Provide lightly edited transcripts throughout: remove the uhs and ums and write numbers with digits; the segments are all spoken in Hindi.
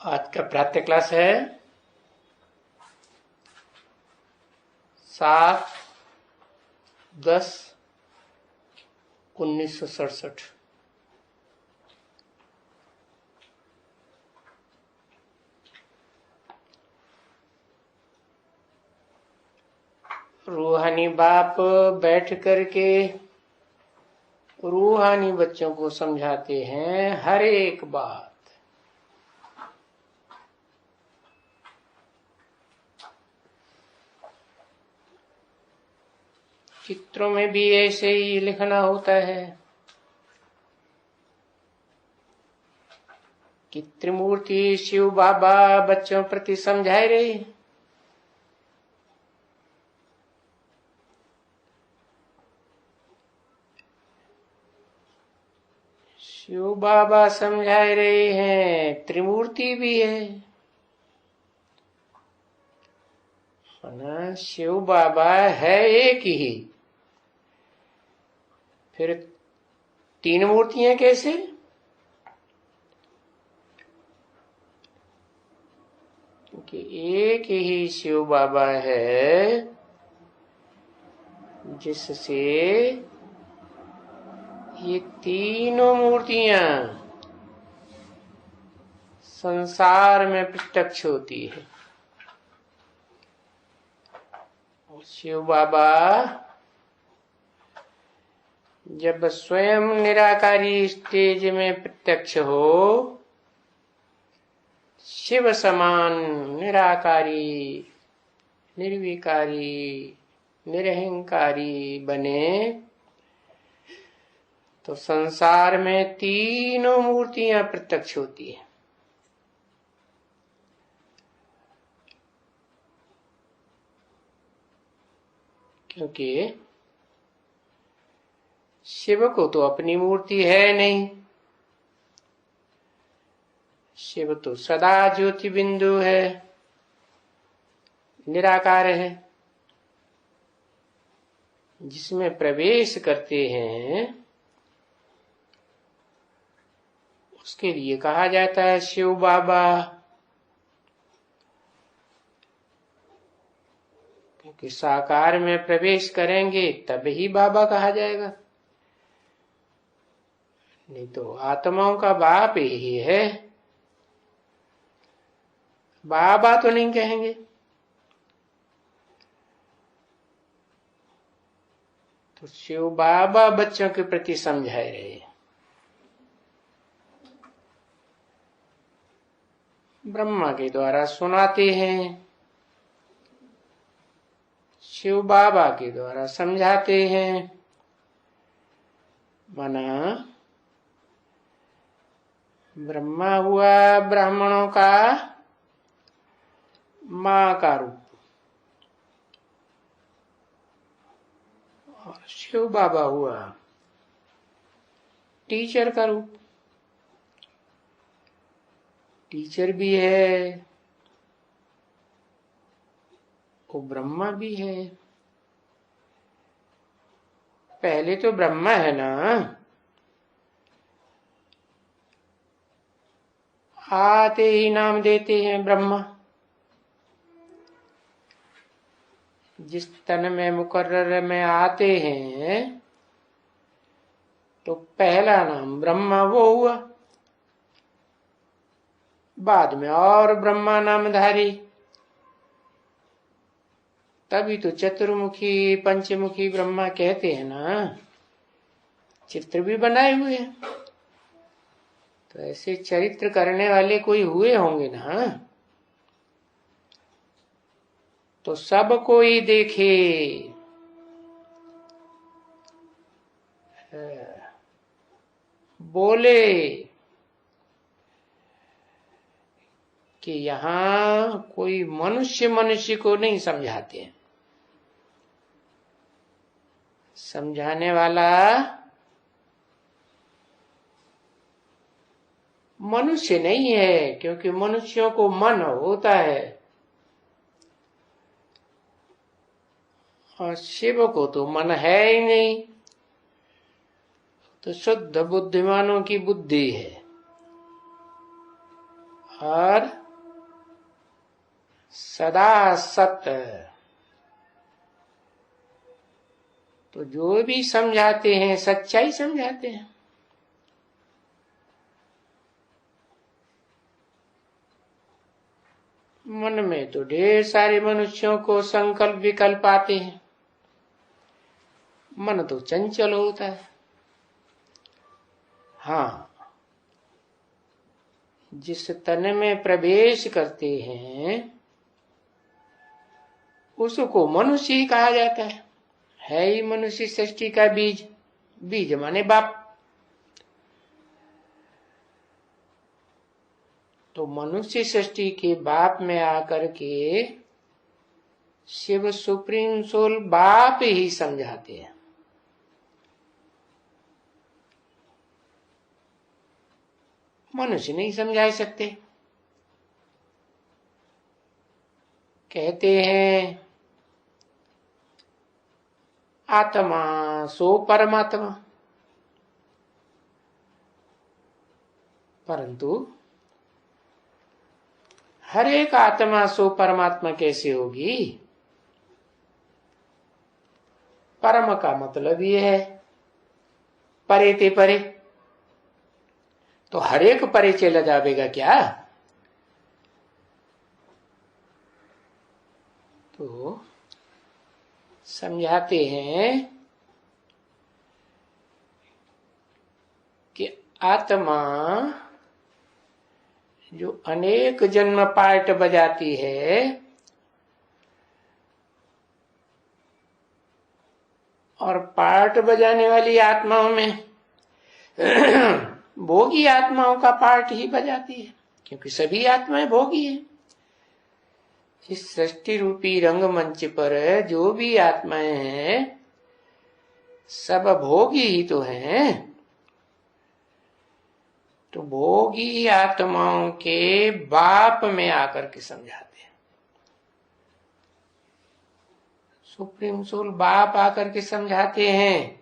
आज का प्रातः क्लास है 7/10/1967। रूहानी बाप बैठ करके रूहानी बच्चों को समझाते हैं हर एक बात। चित्रों में भी ऐसे ही लिखना होता है कि त्रिमूर्ति शिव बाबा बच्चों प्रति समझा रहे। शिव बाबा समझा रहे हैं, त्रिमूर्ति भी है ना। शिव बाबा है एक ही, फिर तीन मूर्तियां कैसे? क्योंकि एक ही शिव बाबा है जिससे ये तीनों मूर्तियां संसार में प्रत्यक्ष होती है। शिव बाबा जब स्वयं निराकारी स्टेज में प्रत्यक्ष हो, शिव समान निराकारी, निर्विकारी, निरहंकारी बने, तो संसार में तीनों मूर्तियां प्रत्यक्ष होती है। क्योंकि शिव को तो अपनी मूर्ति है नहीं, शिव तो सदा ज्योति बिंदु है, निराकार है। जिसमें प्रवेश करते हैं उसके लिए कहा जाता है शिव बाबा। क्योंकि साकार में प्रवेश करेंगे तब ही बाबा कहा जाएगा, नहीं तो आत्माओं का बाप यही है, बाबा तो नहीं कहेंगे। तो शिव बाबा बच्चों के प्रति समझाए रहे। ब्रह्मा के द्वारा सुनाते हैं, शिव बाबा के द्वारा समझाते हैं। माना ब्रह्मा हुआ ब्राह्मणों का मां का रूप और शिव बाबा हुआ टीचर का रूप। टीचर भी है, वो ब्रह्मा भी है। पहले तो ब्रह्मा है ना, आते ही नाम देते हैं ब्रह्मा। जिस तन में मुकर्रर में आते हैं तो पहला नाम ब्रह्मा वो हुआ, बाद में और ब्रह्मा नामधारी। तभी तो चतुर्मुखी पंचमुखी ब्रह्मा कहते हैं ना, चित्र भी बनाए हुए हैं। तो ऐसे चरित्र करने वाले कोई हुए होंगे ना, तो सब कोई देखे। बोले कि यहां कोई मनुष्य मनुष्य को नहीं समझाते हैं, समझाने वाला मनुष्य नहीं है। क्योंकि मनुष्यों को मन होता है और शिव को तो मन है ही नहीं, तो शुद्ध बुद्धिमानों की बुद्धि है। और सदा सत्य। तो जो भी समझाते हैं सच्चाई समझाते हैं। मन में तो ढेर सारे मनुष्यों को संकल्प विकल्प आते हैं। मन तो चंचल होता है। हाँ, जिस तन में प्रवेश करते हैं उसको मनुष्य ही कहा जाता है ही मनुष्य सृष्टि का बीज। बीज माने बाप। तो मनुष्य सृष्टि के बाप में आकर के शिव सुप्रीम सोल बाप ही समझाते हैं। मनुष्य नहीं समझा सकते। कहते हैं आत्मा सो परमात्मा, परंतु हर एक आत्मा सो परमात्मा कैसे होगी? परम का मतलब ये है परे ते परे। तो हर एक परे चला जाएगा क्या? तो समझाते हैं कि आत्मा जो अनेक जन्म पार्ट बजाती है और पार्ट बजाने वाली आत्माओं में भोगी आत्माओं का पार्ट ही बजाती है, क्योंकि सभी आत्माएं भोगी है। इस सृष्टि रूपी रंगमंच पर जो भी आत्माएं हैं सब भोगी ही तो हैं। तो भोगी आत्माओं के बाप में आकर के समझाते हैं। सुप्रीम सोल बाप आकर के समझाते हैं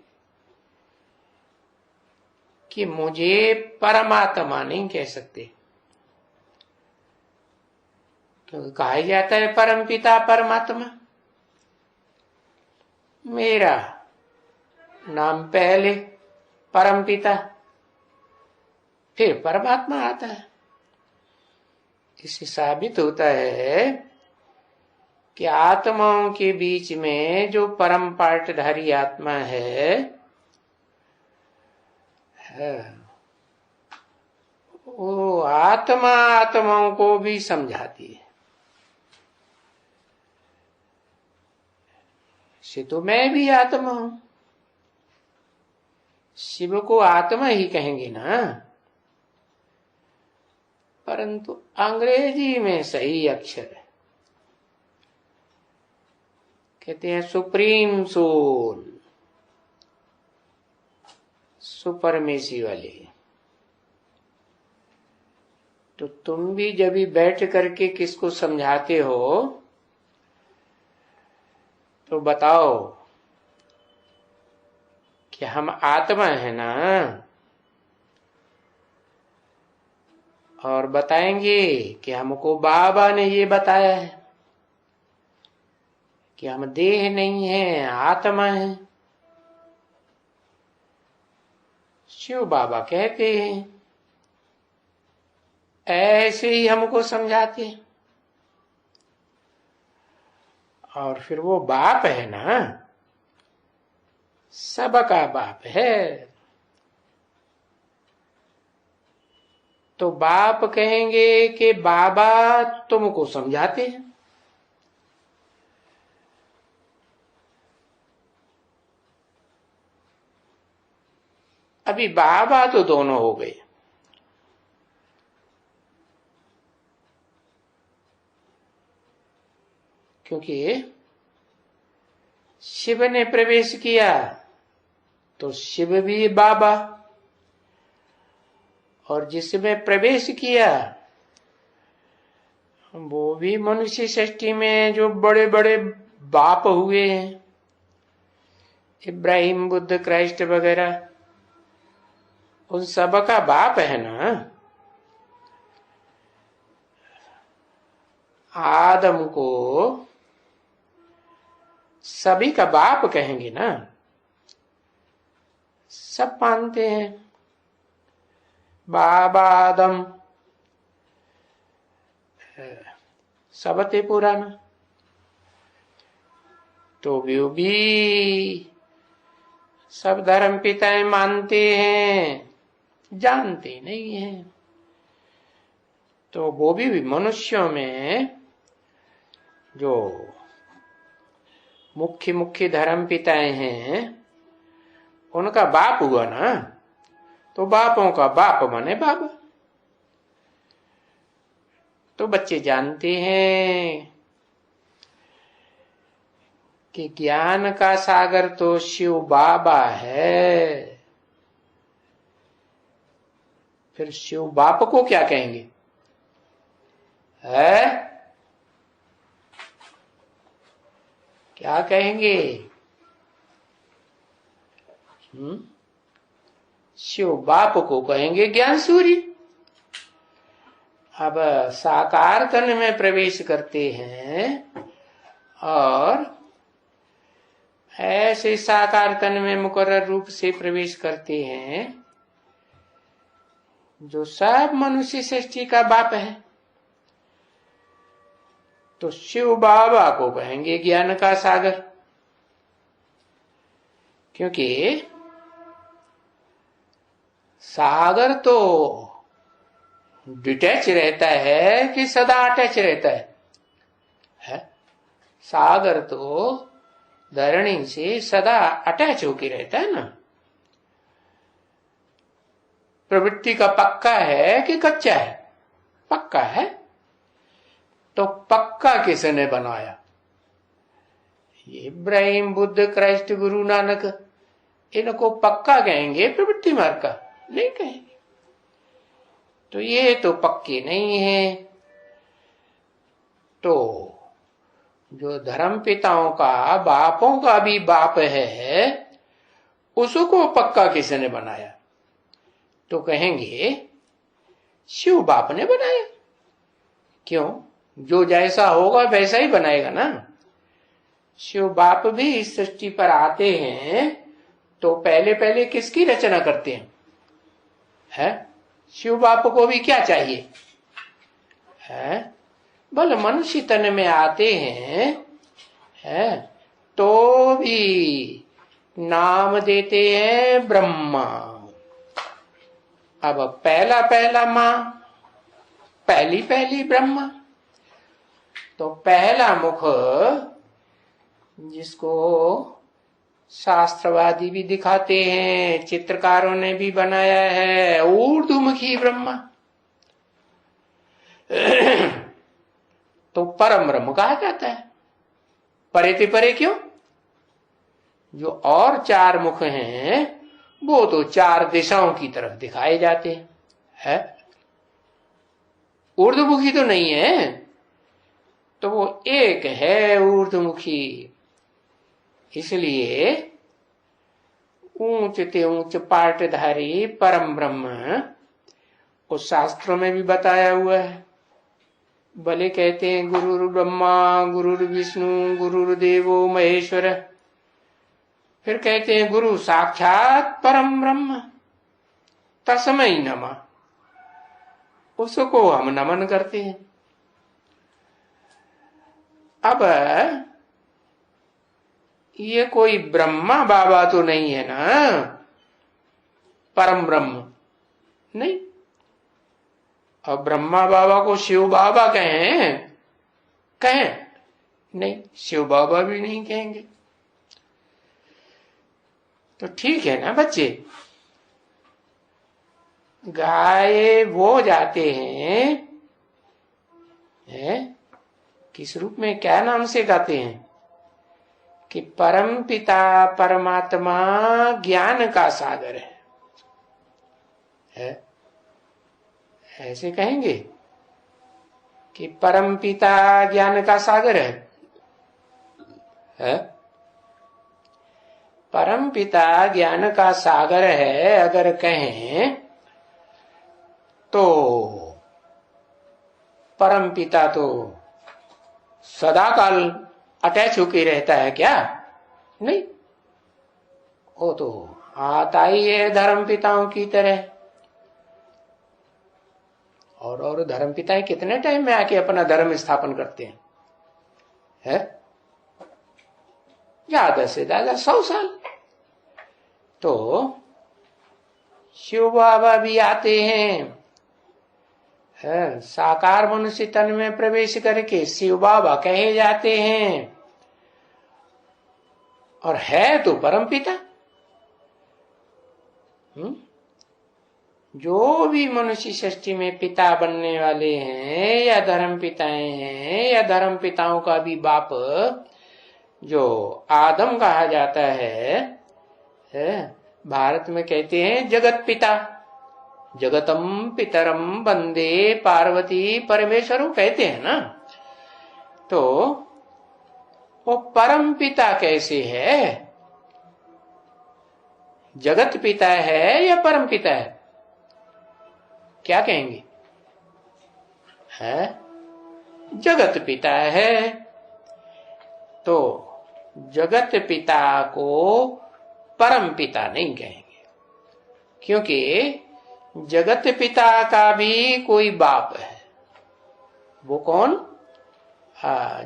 कि मुझे परमात्मा नहीं कह सकते, क्योंकि कहा जाता है परम पिता परमात्मा। मेरा नाम पहले परम पिता, फिर परमात्मा आता है। इससे साबित होता है कि आत्माओं के बीच में जो परम पार्टधारी आत्मा है वो आत्मा आत्माओं को भी समझाती है। से तो मैं भी आत्मा हूं। शिव को आत्मा ही कहेंगे ना, परंतु अंग्रेजी में सही अक्षर है, कहते हैं सुप्रीम सोल, सुपरमेसी वाले। तो तुम भी जब भी बैठ करके किसको समझाते हो तो बताओ कि हम आत्मा है ना, और बताएंगे कि हमको बाबा ने ये बताया है कि हम देह नहीं है आत्मा है। शिव बाबा कहते हैं, ऐसे ही हमको समझाते हैं। और फिर वो बाप है ना, सबका बाप है। तो बाप कहेंगे कि बाबा तुमको समझाते हैं। अभी बाबा तो दोनों हो गए, क्योंकि शिव ने प्रवेश किया तो शिव भी बाबा, और जिसमें प्रवेश किया वो भी मनुष्य सृष्टि में जो बड़े बड़े बाप हुए हैं, इब्राहिम बुद्ध क्राइस्ट वगैरह, उन सब का बाप है ना। आदम को सभी का बाप कहेंगे ना, सब मानते हैं बाबा आदम, सबते पुराना, तो वो भी सब धर्म पिताएं मानते हैं, जानते नहीं हैं। तो वो भी मनुष्यों में जो मुख्य मुख्य धर्म पिताएं हैं उनका बाप हुआ ना, तो बापों का बाप माने बाबा। तो बच्चे जानते हैं कि ज्ञान का सागर तो शिव बाबा है। फिर शिव बाप को क्या कहेंगे? है क्या कहेंगे? शिव बाप को कहेंगे ज्ञान सूर्य। अब साकार तन में प्रवेश करते हैं और ऐसे साकार तन में मुकर्रर रूप से प्रवेश करते हैं जो सब मनुष्य सृष्टि का बाप है, तो शिव बाबा को कहेंगे ज्ञान का सागर। क्योंकि सागर तो डिटैच रहता है कि सदा अटैच रहता है? सागर तो धरणी से सदा अटैच होके रहता है ना। प्रवृत्ति का पक्का है कि कच्चा है? पक्का है। तो पक्का किसने बनाया? ये इब्राहिम, बुद्ध, क्राइस्ट, गुरु नानक, इनको पक्का कहेंगे, प्रवृत्ति मार्ग का नहीं कहेंगे। तो ये तो पक्के नहीं है। तो जो धर्म पिताओं का बापों का भी बाप है, उसको पक्का किसने बनाया? तो कहेंगे शिव बाप ने बनाया। क्यों? जो जैसा होगा वैसा ही बनाएगा ना। शिव बाप भी इस सृष्टि पर आते हैं तो पहले पहले किसकी रचना करते हैं? शिव बाप को भी क्या चाहिए? बोले मनुष्य तन में आते हैं तो भी नाम देते हैं ब्रह्मा। अब पहला पहला माँ, पहली पहली ब्रह्मा, तो पहला मुख जिसको शास्त्रवादी भी दिखाते हैं, चित्रकारों ने भी बनाया है, ऊर्ध्वमुखी ब्रह्मा। तो परम ब्रह्म कहा जाता है। परे ते परे क्यों? जो और चार मुख हैं वो तो चार दिशाओं की तरफ दिखाए जाते हैं, ऊर्ध्वमुखी तो नहीं है। तो वो एक है ऊर्ध्वमुखी। इसलिए ऊंच ते ऊंच पाटधारी परम ब्रह्म उस शास्त्रों में भी बताया हुआ है। भले कहते हैं गुरुर् ब्रह्मा गुरुर् विष्णु गुरुर्देवो महेश्वर, फिर कहते हैं गुरु साक्षात परम ब्रह्म तस्मै नमः, उसको हम नमन करते हैं। अब ये कोई ब्रह्मा बाबा तो नहीं है ना, परम ब्रह्म नहीं। अब ब्रह्मा बाबा को शिव बाबा कहें नहीं, शिव बाबा भी नहीं कहेंगे। तो ठीक है ना बच्चे। गाए वो जाते हैं किस रूप में, क्या नाम से गाते हैं कि परम पिता परमात्मा ज्ञान का सागर है? ऐसे कहेंगे कि परम पिता ज्ञान का सागर है? परम पिता ज्ञान का सागर है अगर कहें तो परम पिता तो सदा काल अटैच होके रहता है क्या? नहीं, वो तो आता ही है धर्म पिताओं की तरह। और धर्म पिता कितने टाइम में आके अपना धर्म स्थापन करते हैं? ज्यादा से ज्यादा 100 साल। तो शिव बाबा भी आते हैं, साकार मनुष्य तन में प्रवेश करके शिव बाबा कहे जाते हैं, और है तो परम पिता। जो भी मनुष्य सृष्टि में पिता बनने वाले हैं या धर्म पिताएं हैं या धर्म पिताओं का भी बाप जो आदम कहा जाता है, भारत में कहते हैं जगत पिता, जगतम पितरम वंदे पार्वती परमेश्वर कहते हैं ना। तो वो परम पिता कैसे है? जगत पिता है या परम पिता है? क्या कहेंगे? है जगत पिता है। तो जगत पिता को परम पिता नहीं कहेंगे, क्योंकि जगत पिता का भी कोई बाप है। वो कौन?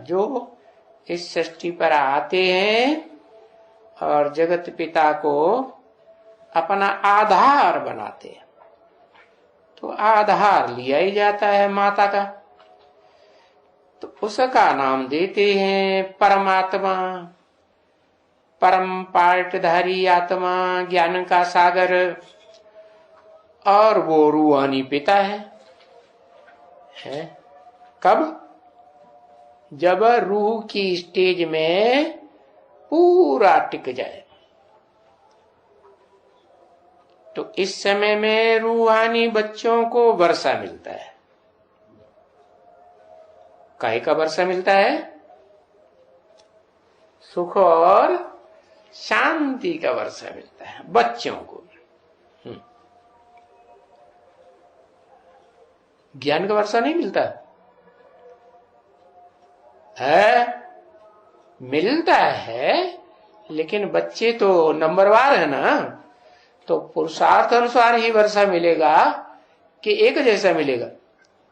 जो इस सृष्टि पर आते हैं और जगत पिता को अपना आधार बनाते हैं। तो आधार लिया ही जाता है माता का, तो उसका नाम देते हैं परमात्मा, परम पाटधारी आत्मा, ज्ञान का सागर। और वो रूहानी पिता है। कब? जब रूह की स्टेज में पूरा टिक जाए, तो इस समय में रूहानी बच्चों को वर्षा मिलता है। काहे का वर्षा मिलता है? सुख और शांति का वर्षा मिलता है बच्चों को। ज्ञान का वर्षा नहीं मिलता है? मिलता है, लेकिन बच्चे तो नंबरवार है ना, तो पुरुषार्थ अनुसार ही वर्षा मिलेगा कि एक जैसा मिलेगा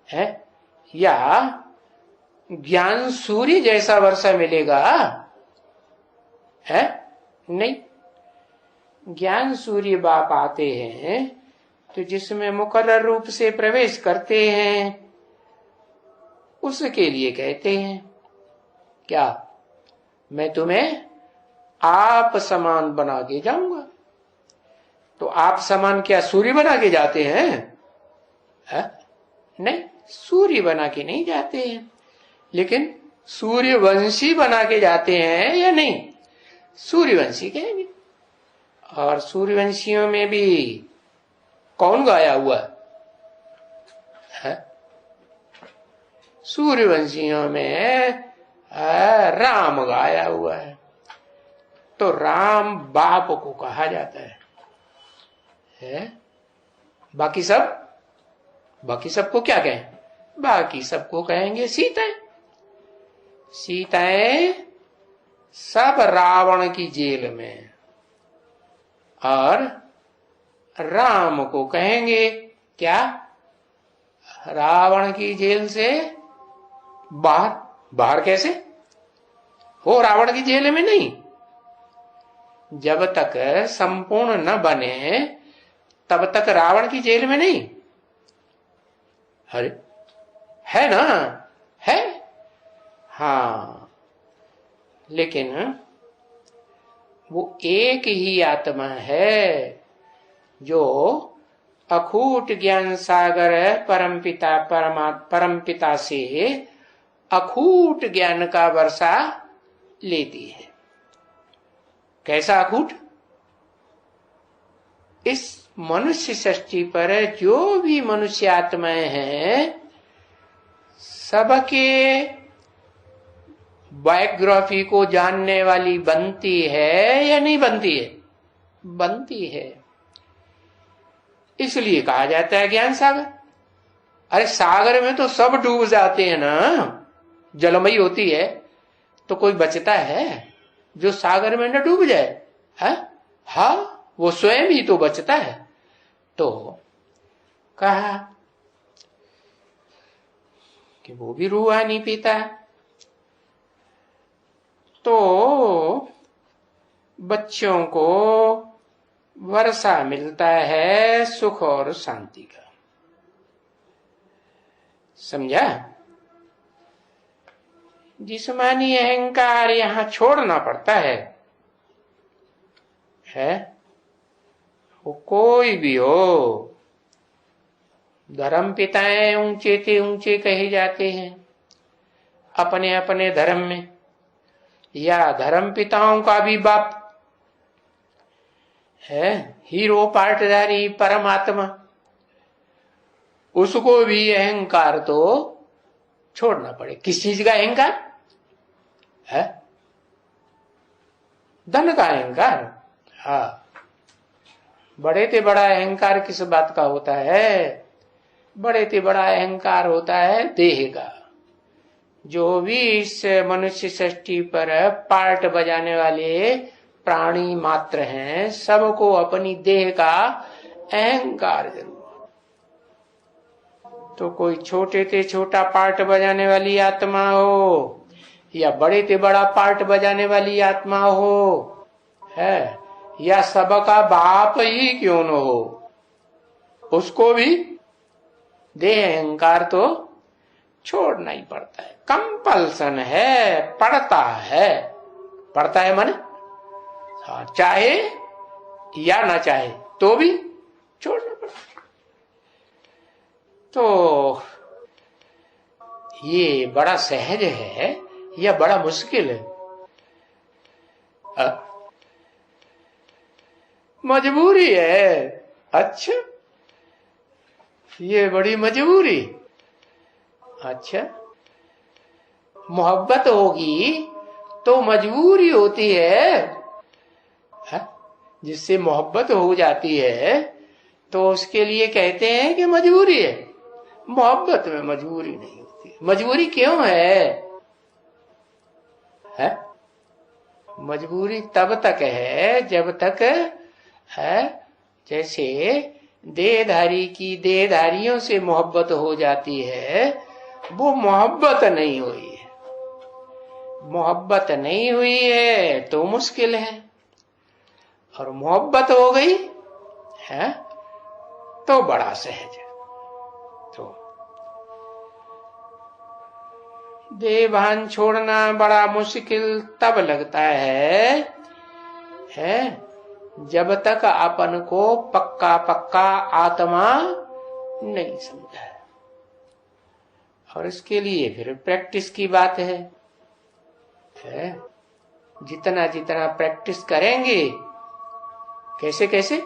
है, या ज्ञान सूर्य जैसा वर्षा मिलेगा है? नहीं, ज्ञान सूर्य बाप आते हैं तो जिसमें मुकर्रर रूप से प्रवेश करते हैं, उसके लिए कहते हैं क्या? मैं तुम्हें आप समान बना के जाऊंगा। तो आप समान क्या सूर्य बना के जाते हैं? नहीं, सूर्य बना के नहीं जाते हैं, लेकिन सूर्यवंशी बना के जाते हैं या नहीं? सूर्यवंशी कहेंगे। और सूर्यवंशियों में भी कौन गाया हुआ है? सूर्यवंशियों में राम गाया हुआ है। तो राम बाप को कहा जाता है? बाकी सबको क्या कहें? बाकी सबको कहेंगे सीताएं। सीताएं सब रावण की जेल में, और राम को कहेंगे क्या? रावण की जेल से बाहर। बाहर कैसे हो? रावण की जेल में नहीं। जब तक संपूर्ण न बने तब तक रावण की जेल में नहीं। अरे है ना? है, हाँ, लेकिन वो एक ही आत्मा है जो अखूट ज्ञान सागर परम पिता से अखूट ज्ञान का वर्षा लेती है। कैसा अखूट? इस मनुष्य सृष्टि पर जो भी मनुष्य आत्माएं हैं, सबके बायोग्राफी को जानने वाली बनती है या नहीं बनती है? बनती है। इसलिए कहा जाता है ज्ञान सागर। अरे सागर में तो सब डूब जाते हैं ना, जलमयी होती है तो कोई बचता है जो सागर में न डूब जाए? है? हाँ, वो स्वयं ही तो बचता है। तो कहा कि वो भी रूहानी पीता है। तो बच्चों को वर्षा मिलता है सुख और शांति का। समझा? जिस्मानी अहंकार यहां छोड़ना पड़ता है? वो कोई भी हो। धर्म पिताएं ऊंचे से ऊंचे कहे जाते हैं अपने अपने धर्म में, या धर्म पिताओं का भी बाप है हीरो पार्टदारी परमात्मा, उसको भी अहंकार तो छोड़ना पड़े। किस चीज का अहंकार है? धन का अहंकार। हाँ, बड़े से बड़ा अहंकार किस बात का होता है? बड़े से बड़ा अहंकार होता है देह का। जो भी इस मनुष्य सृष्टि पर पार्ट बजाने वाले प्राणी मात्र हैं, सबको अपनी देह का अहंकार जरूर। तो कोई छोटे से छोटा पार्ट बजाने वाली आत्मा हो या बड़े से बड़ा पार्ट बजाने वाली आत्मा हो, है, या सबका बाप ही क्यों न हो, उसको भी देह अहंकार तो छोड़ना ही पड़ता है। कंपल्सन है, पड़ता है मन, हाँ, चाहे या ना चाहे तो भी छोड़ना पड़ता है। तो ये बड़ा सहज है या बड़ा मुश्किल है? मजबूरी है। अच्छा, ये बड़ी मजबूरी। अच्छा, मोहब्बत होगी तो मजबूरी होती है? जिससे मोहब्बत हो जाती है तो उसके लिए कहते हैं कि मजबूरी है। मोहब्बत में मजबूरी नहीं होती। मजबूरी क्यों है? मजबूरी तब तक है जब तक है, जैसे देहधारी की देहधारियों से मोहब्बत हो जाती है, वो मोहब्बत नहीं हुई है। मोहब्बत नहीं हुई है तो मुश्किल है, और मोहब्बत हो गई है तो बड़ा सहज है। तो देहभान छोड़ना बड़ा मुश्किल तब लगता है जब तक अपन को पक्का पक्का आत्मा नहीं समझा है। और इसके लिए फिर प्रैक्टिस की बात है। जितना जितना प्रैक्टिस करेंगे, कैसे कैसे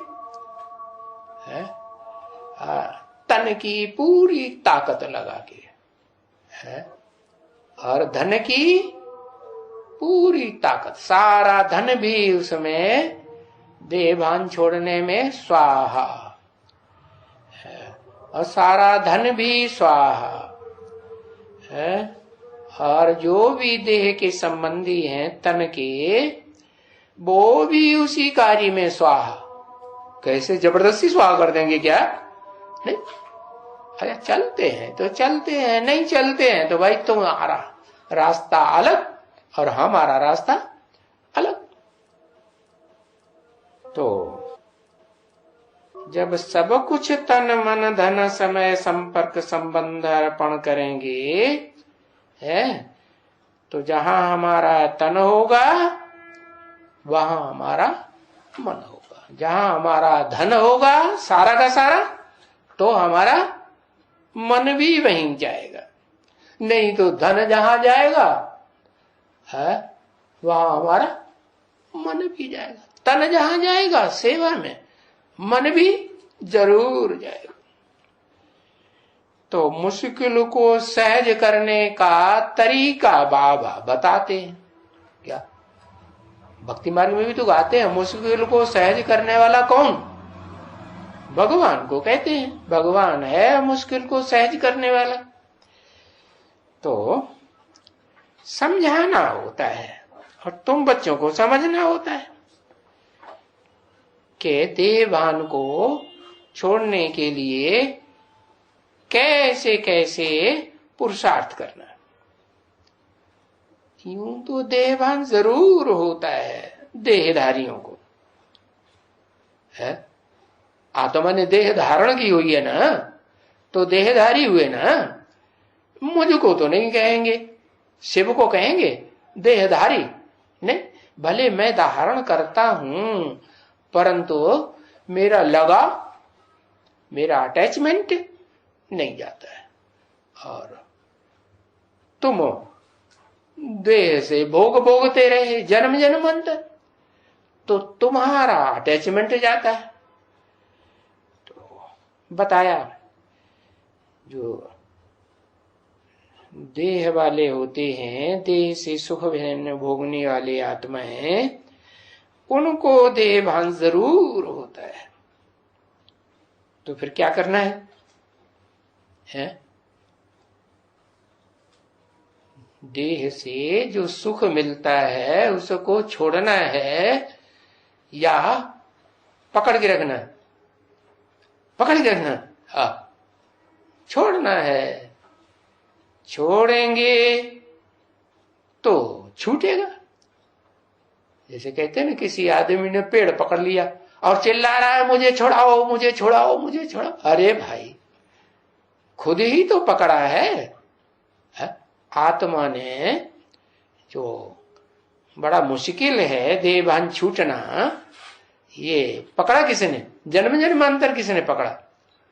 तन की पूरी ताकत लगा के और धन की पूरी ताकत, सारा धन भी उसमें देहभान छोड़ने में स्वाहा है, और सारा धन भी स्वाहा है, और जो भी देह के संबंधी हैं तन के, वो भी उसी कार्य में स्वाहा। कैसे जबरदस्ती स्वाहा कर देंगे क्या? नहीं, अरे चलते हैं तो चलते हैं, नहीं चलते हैं तो भाई तुम्हारा रास्ता अलग और हमारा रास्ता अलग। तो जब सब कुछ तन मन धन समय संपर्क संबंध अर्पण करेंगे तो जहां हमारा तन होगा वहां हमारा मन होगा। जहां हमारा धन होगा सारा का सारा, तो हमारा मन भी वहीं जाएगा। नहीं तो धन जहां जाएगा वहां हमारा मन भी जाएगा। तन जहां जाएगा सेवा में, मन भी जरूर जाएगा। तो मुश्किल को सहज करने का तरीका बाबा बताते हैं। क्या भक्ति मार्ग में भी तो गाते हैं, मुश्किल को सहज करने वाला कौन? भगवान को कहते हैं। भगवान है मुश्किल को सहज करने वाला। तो समझाना होता है और तुम बच्चों को समझना होता है कि देहभान को छोड़ने के लिए कैसे कैसे पुरुषार्थ करना। यूं तो देहभान जरूर होता है देहधारियों को, है? आत्मा ने देह धारण की हुई है ना, तो देहधारी हुए ना। मुझको तो नहीं कहेंगे, शिव को कहेंगे देहधारी नहीं। भले मैं धारण करता हूं, परंतु मेरा लगा, मेरा अटैचमेंट नहीं जाता है। और तुम देह से भोग भोगते रहे जन्म जन्मांतर, तो तुम्हारा अटैचमेंट जाता है। तो बताया जो देह वाले होते हैं, देह से सुख भोगने वाले आत्मा हैं, उनको देह भान जरूर होता है। तो फिर क्या करना है? देह से जो सुख मिलता है उसको छोड़ना है या पकड़ के रखना? पकड़ के रखना, हाँ, छोड़ना है। छोड़ेंगे तो छूटेगा। जैसे कहते हैं ना, किसी आदमी ने पेड़ पकड़ लिया और चिल्ला रहा है मुझे छुड़ाओ, मुझे छुड़ाओ, मुझे छुड़ाओ। अरे भाई, खुद ही तो पकड़ा है। आत्मा ने जो बड़ा मुश्किल है देहभान छूटना, ये पकड़ा किसने? जन्म जन्मांतर किसने पकड़ा?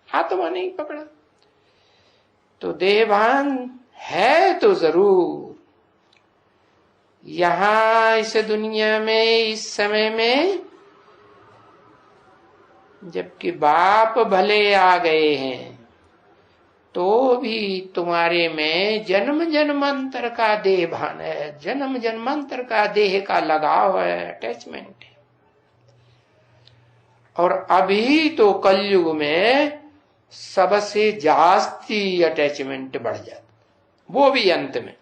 आत्मा ने ही पकड़ा। तो देहभान है तो जरूर यहां इस दुनिया में, इस समय में, जबकि बाप भले आ गए हैं, तो भी तुम्हारे में जन्म जन्मांतर का देह भान है, जन्म जन्मांतर का देह का लगाव है, अटैचमेंट है। और अभी तो कलयुग में सबसे जास्ती अटैचमेंट बढ़ जाता, वो भी अंत में,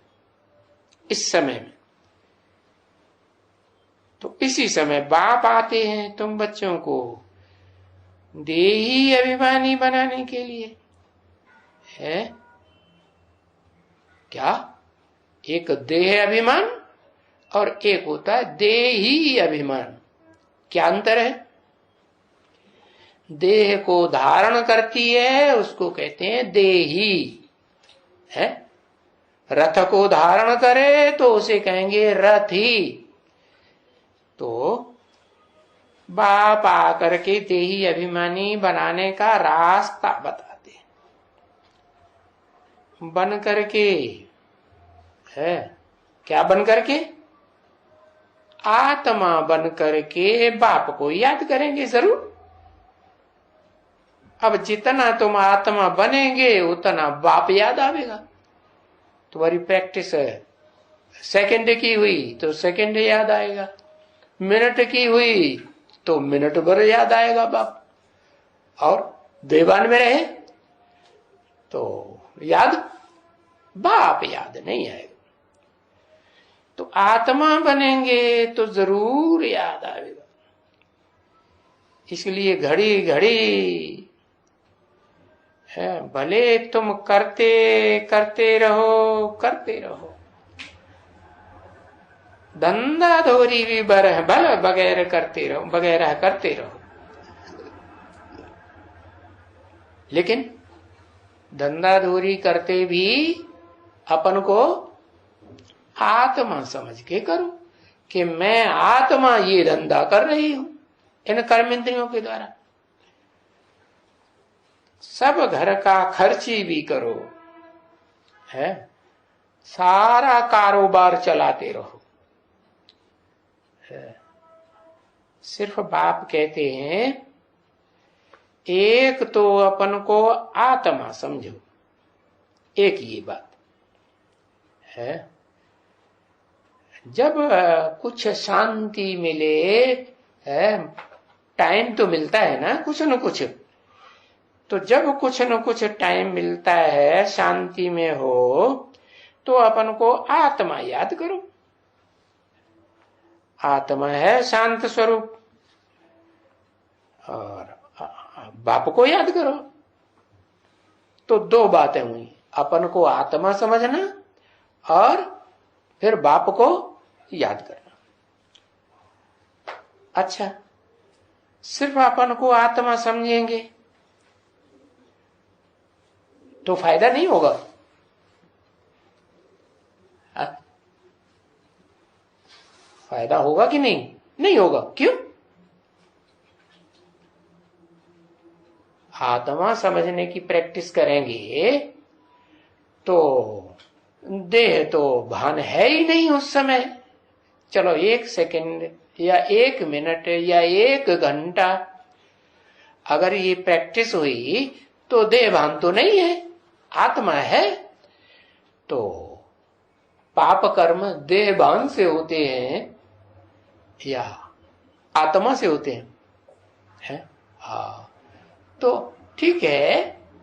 इस समय में। तो इसी समय बाप आते हैं तुम बच्चों को देही अभिमानी बनाने के लिए, है क्या? एक देह अभिमान और एक होता है देही अभिमान। क्या अंतर है? देह को धारण करती है उसको कहते हैं देही, है? रथ को धारण करे तो उसे कहेंगे रथी। तो बाप आकर के देही अभिमानी बनाने का रास्ता बताते, बन करके, है क्या? बन करके आत्मा बन करके बाप को याद करेंगे जरूर। अब जितना तुम आत्मा बनेंगे उतना बाप याद आवेगा। तुम्हारी प्रैक्टिस है, सेकंड की हुई तो सेकंड याद आएगा, मिनट की हुई तो मिनट भर याद आएगा बाप। और देवान में रहे तो याद, बाप याद नहीं आएगा। तो आत्मा बनेंगे तो जरूर याद आएगा। इसलिए घड़ी घड़ी है, भले तुम करते करते रहो, करते रहो, धंधा धोरी भी भल वगैरह करते रहो, वगैरह करते रहो, लेकिन धंधा धोरी करते भी अपन को आत्मा समझ के करो कि मैं आत्मा ये धंधा कर रही हूं इन कर्म इंद्रियों के द्वारा। सब घर का खर्ची भी करो, है, सारा कारोबार चलाते रहो, है। सिर्फ बाप कहते हैं एक तो अपन को आत्मा समझो, एक ये बात है। जब कुछ शांति मिले, है, टाइम तो मिलता है ना कुछ न कुछ, तो जब कुछ न कुछ टाइम मिलता है शांति में हो, तो अपन को आत्मा याद करो। आत्मा है शांत स्वरूप, और बाप को याद करो। तो दो बातें हुई, अपन को आत्मा समझना और फिर बाप को याद करना। अच्छा, सिर्फ अपन को आत्मा समझेंगे तो फायदा नहीं होगा। फायदा होगा कि नहीं? नहीं होगा। क्यों? आत्मा समझने की प्रैक्टिस करेंगे तो देह तो भान है ही नहीं उस समय। चलो 1 सेकंड या 1 मिनट या 1 घंटा अगर ये प्रैक्टिस हुई तो देह भान तो नहीं है, आत्मा है। तो पाप कर्म देह भान से होते हैं या आत्मा से होते हैं? हाँ, तो ठीक है,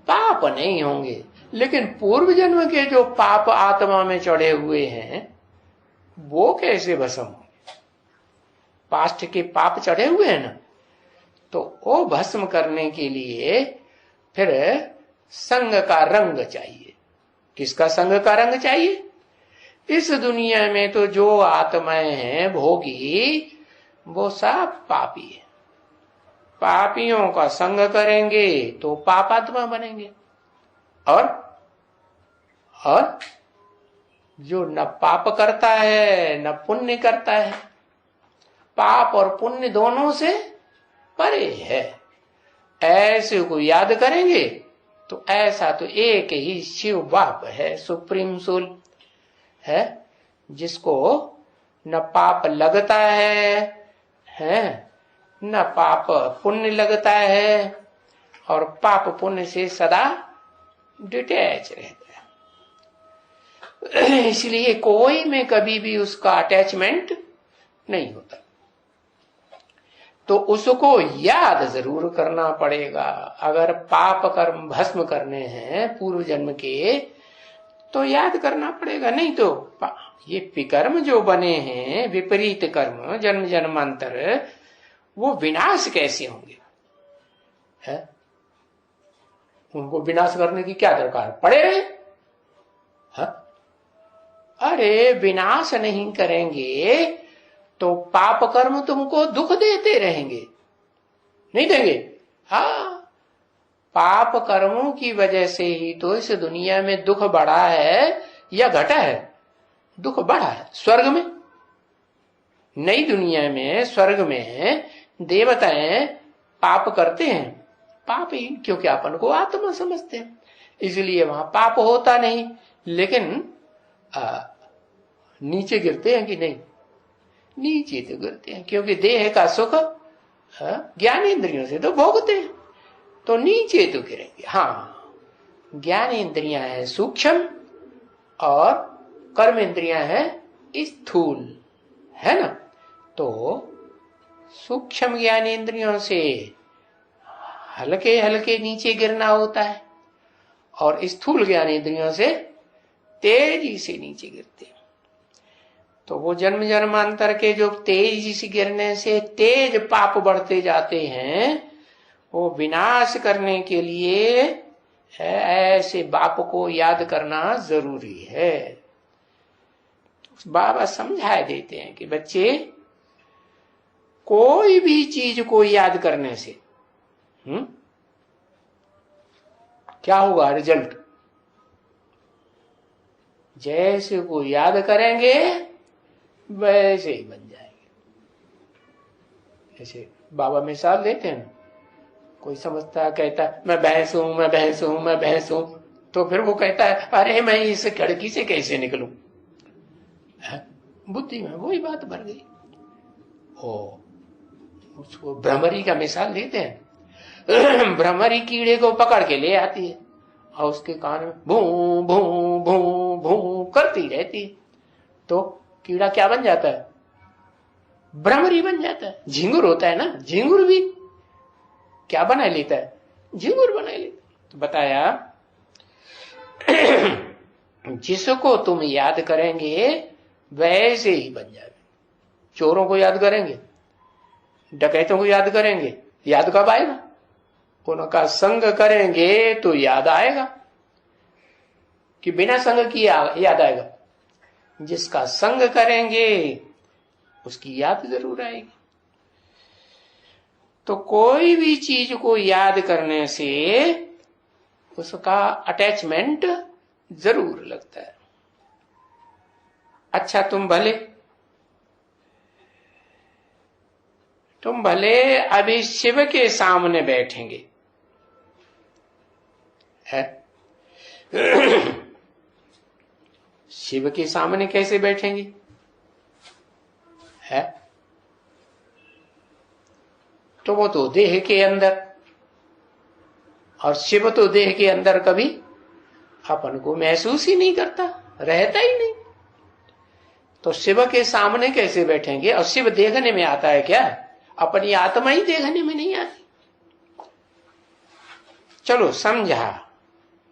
पाप नहीं होंगे, लेकिन पूर्व जन्म के जो पाप आत्मा में चढ़े हुए हैं वो कैसे भस्म होंगे? पास्ट के पाप चढ़े हुए हैं ना, तो वो भस्म करने के लिए फिर संग का रंग चाहिए। किसका संग का रंग चाहिए? इस दुनिया में तो जो आत्माएं हैं भोगी, वो सब पापी है। पापियों का संग करेंगे तो पापात्मा बनेंगे, और जो न पाप करता है न पुण्य करता है, पाप और पुण्य दोनों से परे है, ऐसे को याद करेंगे तो ऐसा तो एक ही शिव बाप है, सुप्रीम सोल है, जिसको न पाप लगता है न पाप पुण्य लगता है, और पाप पुण्य से सदा डिटैच रहता है। इसलिए कोई में कभी भी उसका अटैचमेंट नहीं होता। तो उसको याद जरूर करना पड़ेगा। अगर पाप कर्म भस्म करने हैं पूर्व जन्म के तो याद करना पड़ेगा, नहीं तो ये विकर्म जो बने हैं, विपरीत कर्म जन्म जन्मांतर, वो विनाश कैसे होंगे? है? उनको विनाश करने की क्या दरकार पड़े? है? अरे विनाश नहीं करेंगे तो पाप कर्म तुमको दुख देते रहेंगे, नहीं देंगे? हाँ, पाप कर्मों की वजह से ही तो इस दुनिया में दुख बढ़ा है या घटा है? दुख बढ़ा है। स्वर्ग में, नई दुनिया में, स्वर्ग में देवताएं पाप करते हैं, पाप ही, क्योंकि अपन को आत्मा समझते हैं, इसलिए वहां पाप होता नहीं। लेकिन नीचे गिरते हैं कि नहीं? नीचे तो गिरते हैं, क्योंकि देह का सुख ज्ञान इंद्रियों से तो भोगते हैं, तो नीचे तो गिरेंगे। हाँ, ज्ञान इंद्रियां है सूक्ष्म और कर्म इंद्रियां है स्थूल, है ना? तो सूक्ष्म ज्ञान इंद्रियों से हल्के हल्के नीचे गिरना होता है, और स्थूल ज्ञान इंद्रियों से तेजी से नीचे गिरते हैं। तो वो जन्म जन्मांतर के जो तेजी से गिरने से तेज पाप बढ़ते जाते हैं, वो विनाश करने के लिए ऐसे बाप को याद करना जरूरी है। बाबा समझा देते हैं कि बच्चे, कोई भी चीज को याद करने से क्या होगा रिजल्ट? जैसे को याद करेंगे वैसे ही बन जाएंगे। जैसे बाबा मिसाल देते हैं, कोई समझता कहता मैं भैंस हूं, मैं भैंस हूं, मैं भैंस हूं, तो फिर वो कहता है अरे मैं इस खिड़की से कैसे निकलूं? बुद्धि में वही बात भर गई। उसको भ्रमरी का मिसाल देते हैं। भ्रमरी कीड़े को पकड़ के ले आती है और उसके कान में भू भू भू भू करती रहती है, तो कीड़ा क्या बन जाता है? भ्रमरी बन जाता है। झिंगुर होता है ना, झिंगुर भी क्या बना लेता है? झिंगुर बना लेता है। तो बताया जिसको तुम याद करेंगे वैसे ही बन जाएगा। चोरों को याद करेंगे, डकैतों को याद करेंगे, याद कब आएगा? उनका संग करेंगे तो याद आएगा, कि बिना संग की याद आएगा? जिसका संग करेंगे उसकी याद जरूर आएगी। तो कोई भी चीज को याद करने से उसका अटैचमेंट जरूर लगता है। अच्छा, तुम भले अभी शिव के सामने बैठेंगे, है? शिव के सामने कैसे बैठेंगे? है तो वो तो देह के अंदर, और शिव तो देह के अंदर कभी अपन को महसूस ही नहीं करता, रहता ही नहीं। तो शिव के सामने कैसे बैठेंगे? और शिव देखने में आता है क्या? अपनी आत्मा ही देखने में नहीं आती। चलो समझा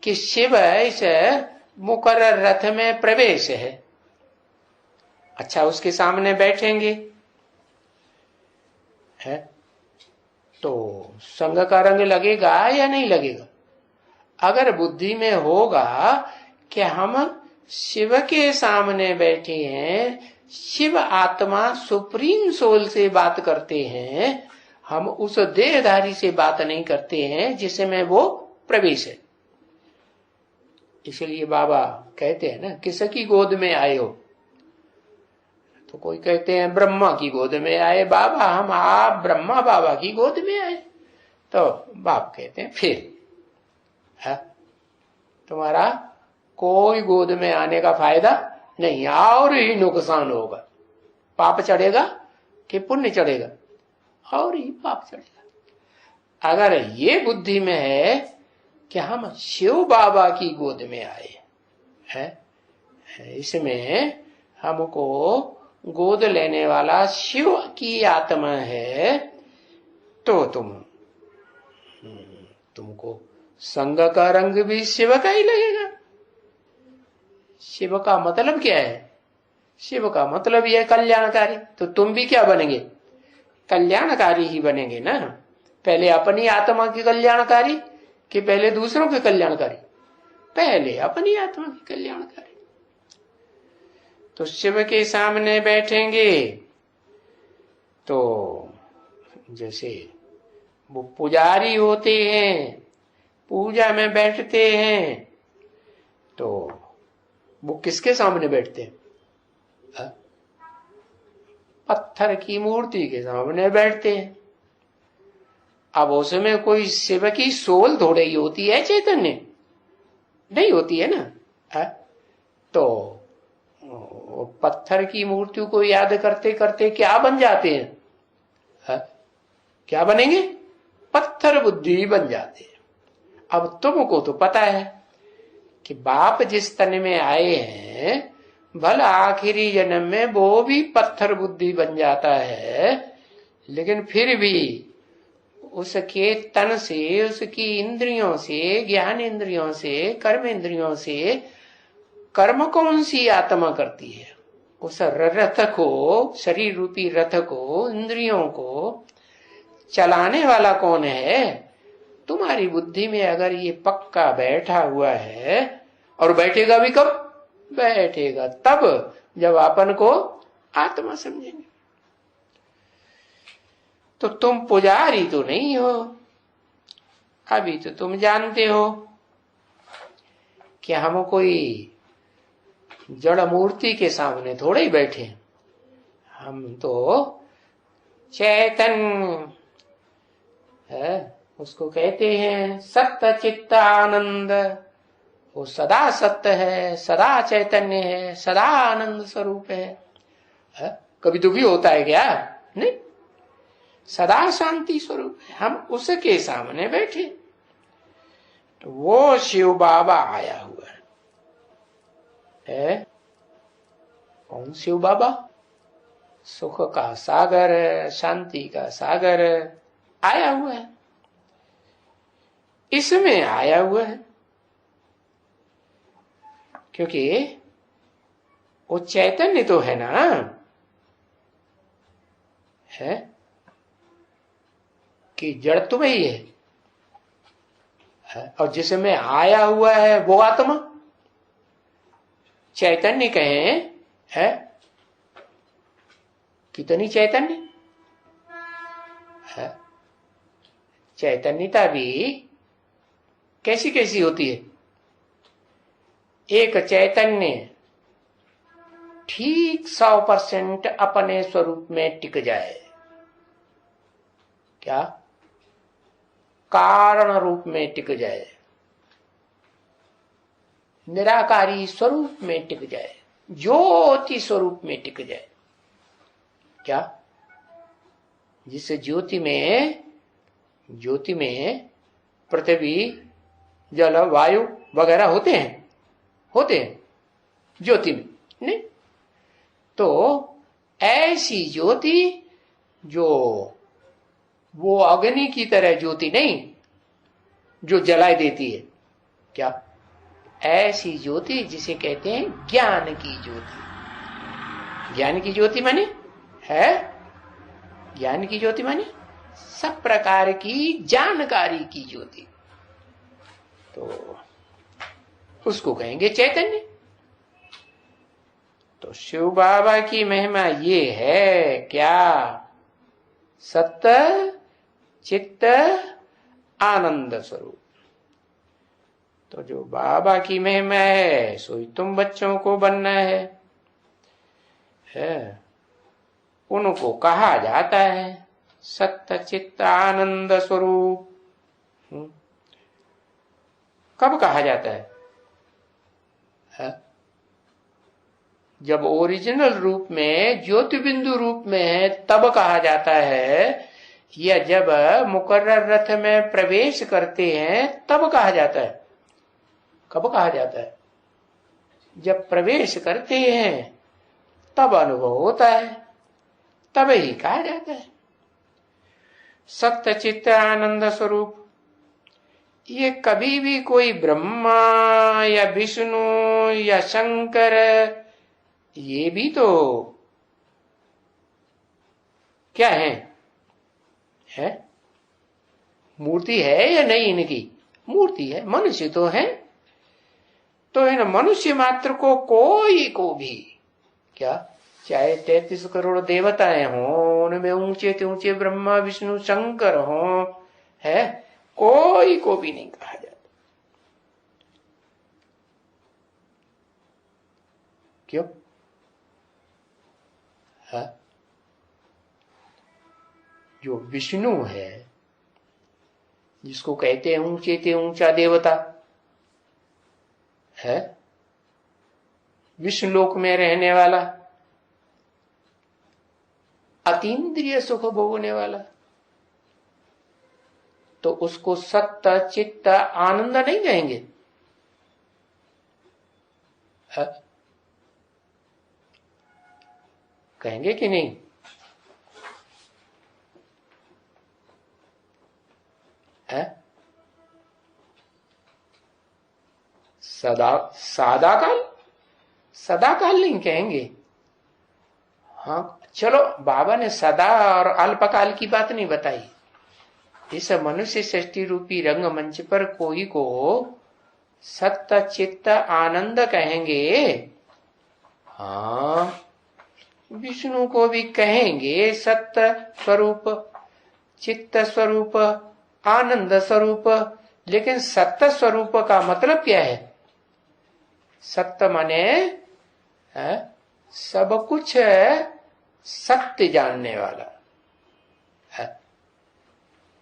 कि शिव इस मुकर्रर रथ में प्रवेश है। अच्छा, उसके सामने बैठेंगे, है तो संग का रंग लगेगा या नहीं लगेगा? अगर बुद्धि में होगा कि हम शिव के सामने बैठे हैं, शिव आत्मा सुप्रीम सोल से बात करते हैं, हम उस देहधारी से बात नहीं करते हैं जिसमें वो प्रवेश है। इसलिए बाबा कहते हैं ना, किसकी गोद में आए हो? तो कोई कहते हैं ब्रह्मा की गोद में आए बाबा, हम आप ब्रह्मा बाबा की गोद में आए। तो बाप कहते हैं फिर है तुम्हारा कोई गोद में आने का फायदा नहीं, और ही नुकसान होगा। पाप चढ़ेगा कि पुण्य चढ़ेगा? और ही पाप चढ़ेगा। अगर ये बुद्धि में है कि हम शिव बाबा की गोद में आए हैं, इसमें हमको गोद लेने वाला शिव की आत्मा है, तो तुमको संग का रंग भी शिव का ही लगेगा। शिव का मतलब क्या है? शिव का मतलब यह कल्याणकारी। तो तुम भी क्या बनेंगे? कल्याणकारी ही बनेंगे ना। पहले अपनी आत्मा की कल्याणकारी कि पहले दूसरों के कल्याणकारी? पहले अपनी आत्मा की कल्याणकारी। तो शिव के सामने बैठेंगे तो जैसे वो पुजारी होते हैं, पूजा में बैठते हैं, तो वो किसके सामने बैठते हैं? पत्थर की मूर्ति के सामने बैठते हैं। अब उसमें कोई शिव की सोल थोड़े ही होती है, चैतन्य नहीं होती है ना। तो पत्थर की मूर्ति को याद करते करते क्या बन जाते हैं? क्या बनेंगे? पत्थर बुद्धि बन जाते हैं। अब तुमको तो पता है कि बाप जिस तन में आए हैं, भला आखिरी जन्म में वो भी पत्थर बुद्धि बन जाता है, लेकिन फिर भी उसके तन से, उसकी इंद्रियों से, ज्ञान इंद्रियों से, कर्म इंद्रियों से कर्म कौन सी आत्मा करती है? उस रथ को, शरीर रूपी रथ को, इंद्रियों को चलाने वाला कौन है? तुम्हारी बुद्धि में अगर ये पक्का बैठा हुआ है, और बैठेगा भी कब? बैठेगा तब जब अपन को आत्मा समझेंगे। तो तुम पुजारी तो नहीं हो। अभी तो तुम जानते हो कि हम कोई जड़ मूर्ति के सामने थोड़े ही बैठे, हम तो चैतन्य है, उसको कहते हैं सत्य चित्त आनंद। वो सदा सत्य है, सदा चैतन्य है, सदा आनंद स्वरूप है। कभी दुखी होता है क्या? नहीं, सदा शांति स्वरूप है। हम उसके सामने बैठे, तो वो शिव बाबा आया हुआ है। कौन शिव बाबा? सुख का सागर, शांति का सागर आया हुआ है, इसमें आया हुआ है। क्योंकि वो चैतन्य तो है ना, है कि जड़ तो वही है, और जिसमें आया हुआ है वो आत्मा। चैतन्य कहें है, कितनी चैतन्य है। चैतन्यता भी कैसी कैसी होती है। एक चैतन्य ठीक 100% अपने स्वरूप में टिक जाए, क्या कारण रूप में टिक जाए, निराकारी स्वरूप में टिक जाए, ज्योति स्वरूप में टिक जाए। क्या जिस ज्योति में पृथ्वी जल वायु वगैरह होते हैं ज्योति में, नहीं तो ऐसी ज्योति जो वो अग्नि की तरह ज्योति नहीं जो जलाए देती है, क्या ऐसी ज्योति जिसे कहते हैं ज्ञान की ज्योति। ज्ञान की ज्योति माने है, ज्ञान की ज्योति माने सब प्रकार की जानकारी की ज्योति, तो उसको कहेंगे चैतन्य। तो शिव बाबा की महिमा ये है, क्या सत्य चित्त आनंद स्वरूप। तो जो बाबा की महिमा है सो ही तुम बच्चों को बनना है। उनको कहा जाता है सत्य चित्त आनंद स्वरूप। कब कहा जाता है? जब ओरिजिनल रूप में ज्योति बिंदु रूप में है तब कहा जाता है, या जब मुकर्रर रथ में प्रवेश करते हैं तब कहा जाता है। कब कहा जाता है? जब प्रवेश करते हैं तब अनुभव होता है, तब ही कहा जाता है सत्य चित्त आनंद स्वरूप। ये कभी भी कोई ब्रह्मा या विष्णु या शंकर, ये भी तो क्या है मूर्ति है या नहीं? इनकी मूर्ति है, मनुष्य तो है। तो इन मनुष्य मात्र को कोई को भी, क्या चाहे 33 करोड़ देवताएं हों, उनमें ऊंचे से ऊंचे ब्रह्मा विष्णु शंकर हों, है कोई को भी नहीं कहा जाता। क्यों? है जो विष्णु है, जिसको कहते हैं ऊंचे से ऊंचा देवता है, विष्णु लोक में रहने वाला, अतीन्द्रिय सुख भोगने वाला, तो उसको सत्य चित्त आनंद नहीं कहेंगे? है? कहेंगे कि नहीं? है? सदा काल नहीं कहेंगे। हाँ चलो, बाबा ने सदा और अल्पकाल की बात नहीं बताई। इस मनुष्य सृष्टि रूपी रंगमंच पर कोई को सत्य चित्त आनंद कहेंगे। हाँ, विष्णु को भी कहेंगे सत्य स्वरूप, चित्त स्वरूप, आनंद स्वरूप। लेकिन सत्य स्वरूप का मतलब क्या है? सत्य माने सब कुछ सत्य जानने वाला है।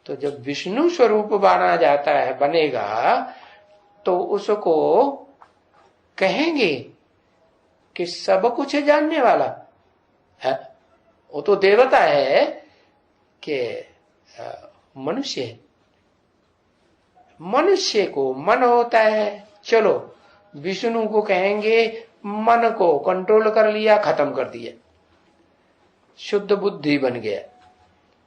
तो जब विष्णु स्वरूप बना जाता है, बनेगा, तो उसको कहेंगे कि सब कुछ जानने वाला है। वो तो देवता है कि मनुष्य है। मनुष्य को मन होता है, चलो विष्णु को कहेंगे मन को कंट्रोल कर लिया, खत्म कर दिया, शुद्ध बुद्धि बन गया।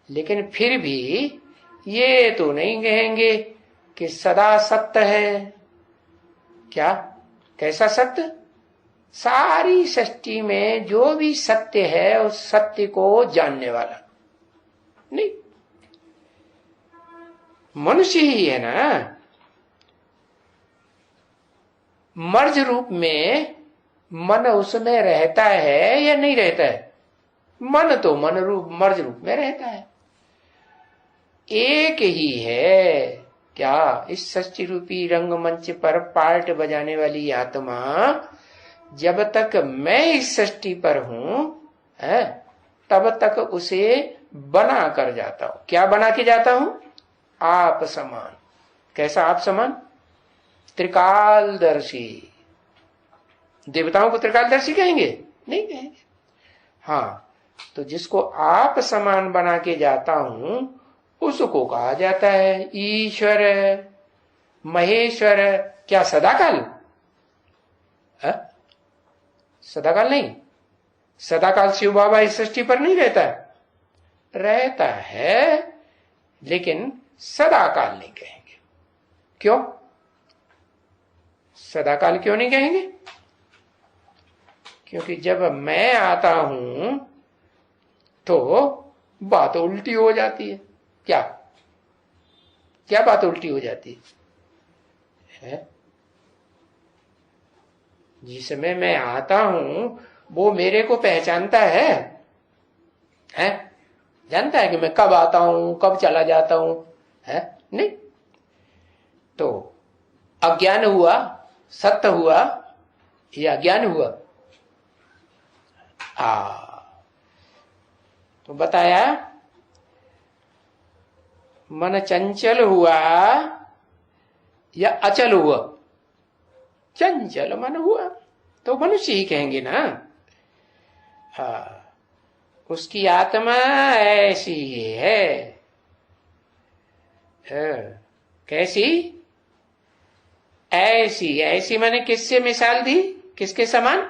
लेकिन फिर भी ये तो नहीं कहेंगे कि सदा सत्य है। क्या कैसा सत्य? सारी सृष्टि में जो भी सत्य है उस सत्य को जानने वाला नहीं, मनुष्य ही है ना। मर्ज रूप में मन उसमें रहता है या नहीं रहता है? मन तो मन रूप मर्ज रूप में रहता है। एक ही है क्या? इस सृष्टि रूपी रंगमंच पर पार्ट बजाने वाली आत्मा जब तक मैं इस सृष्टि पर हूं तब तक उसे बना कर जाता हूं। क्या बना के जाता हूं? आप समान। कैसा आप समान? त्रिकालदर्शी। देवताओं को त्रिकालदर्शी कहेंगे? नहीं कहेंगे। हाँ, तो जिसको आप समान बना के जाता हूं उसको कहा जाता है ईश्वर, महेश्वर। क्या सदाकाल? सदाकाल नहीं। सदाकाल शिव बाबा इस सृष्टि पर नहीं रहता है, रहता है, लेकिन सदाकाल नहीं कहेंगे। क्यों सदाकाल क्यों नहीं कहेंगे? क्योंकि जब मैं आता हूं तो बात उल्टी हो जाती है। क्या क्या बात उल्टी हो जाती है? जिस समय मैं आता हूं वो मेरे को पहचानता है? जानता है कि मैं कब आता हूं कब चला जाता हूं? नहीं। तो अज्ञान हुआ, सत्य हुआ या अज्ञान हुआ? तो बताया मन चंचल हुआ या अचल हुआ? चंचल मन हुआ तो मनुष्य ही कहेंगे ना। उसकी आत्मा ऐसी ही है। कैसी? ऐसी। ऐसी मैंने किससे मिसाल दी? किसके समान?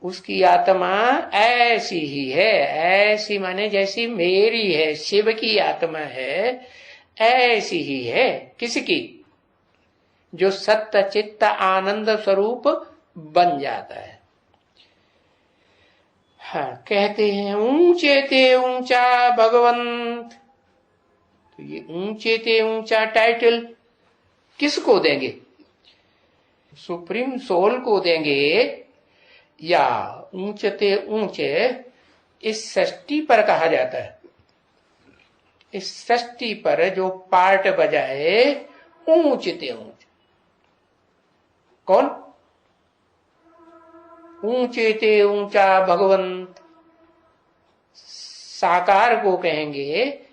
उसकी आत्मा ऐसी ही है। ऐसी माने जैसी मेरी है, शिव की आत्मा है, ऐसी ही है। किसकी? जो सत्य चित्त आनंद स्वरूप बन जाता है। हाँ, कहते हैं ऊंचे ते ऊंचा भगवंत। तो ये ऊंचे ते ऊंचा टाइटल किसको देंगे? सुप्रीम सोल को देंगे या ऊंचते ऊंचे इस सृष्टि पर कहा जाता है? इस सृष्टि पर जो पार्ट बजाए ऊंचते ऊंचे कौन? ऊंचे ते ऊंचा भगवंत साकार को कहेंगे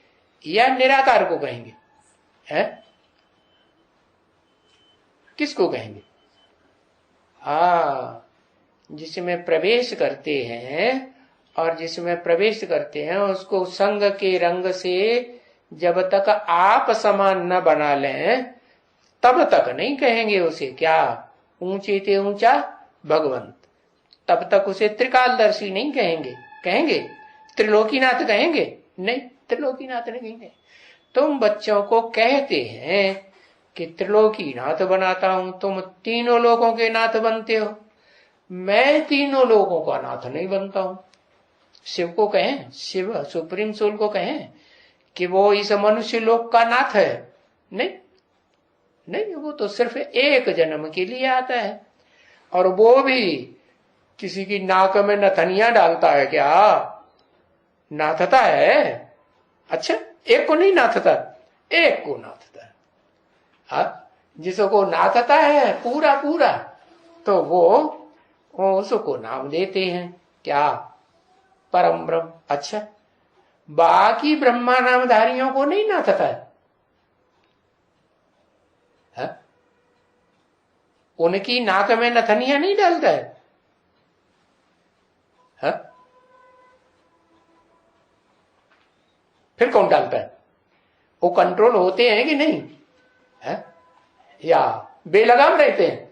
या निराकार को कहेंगे? किसको कहेंगे? जिसमें प्रवेश करते हैं और जिसमें प्रवेश करते हैं उसको संग के रंग से जब तक आप समान न बना लें तब तक नहीं कहेंगे उसे क्या? ऊंचे ते ऊंचा भगवंत। तब तक उसे त्रिकालदर्शी नहीं कहेंगे। कहेंगे त्रिलोकीनाथ कहेंगे? नहीं, त्रिलोकीनाथ नहीं कहेंगे। तुम बच्चों को कहते हैं कि त्रिलोकीनाथ बनाता हूं, तुम तीनों लोगों के नाथ बनते हो। मैं तीनों लोगों का नाथ नहीं बनता हूं। शिव को कहें, शिव सुप्रीम सोल को कहें कि वो इस मनुष्य लोक का नाथ है? नहीं नहीं, वो तो सिर्फ एक जन्म के लिए आता है और वो भी किसी की नाक में नथनिया डालता है क्या? नाथता है? अच्छा, एक को नहीं नाथता, एक को नाथता है। जिसको नाथता है पूरा पूरा तो वो उसको नाम देते हैं क्या? परम ब्रह्म। अच्छा, बाकी ब्रह्मा नामधारियों को नहीं नाथता है? उनकी नाक में नथनिया नहीं डालता है? फिर कौन डालता है? वो कंट्रोल होते हैं कि नहीं या बेलगाम रहते हैं?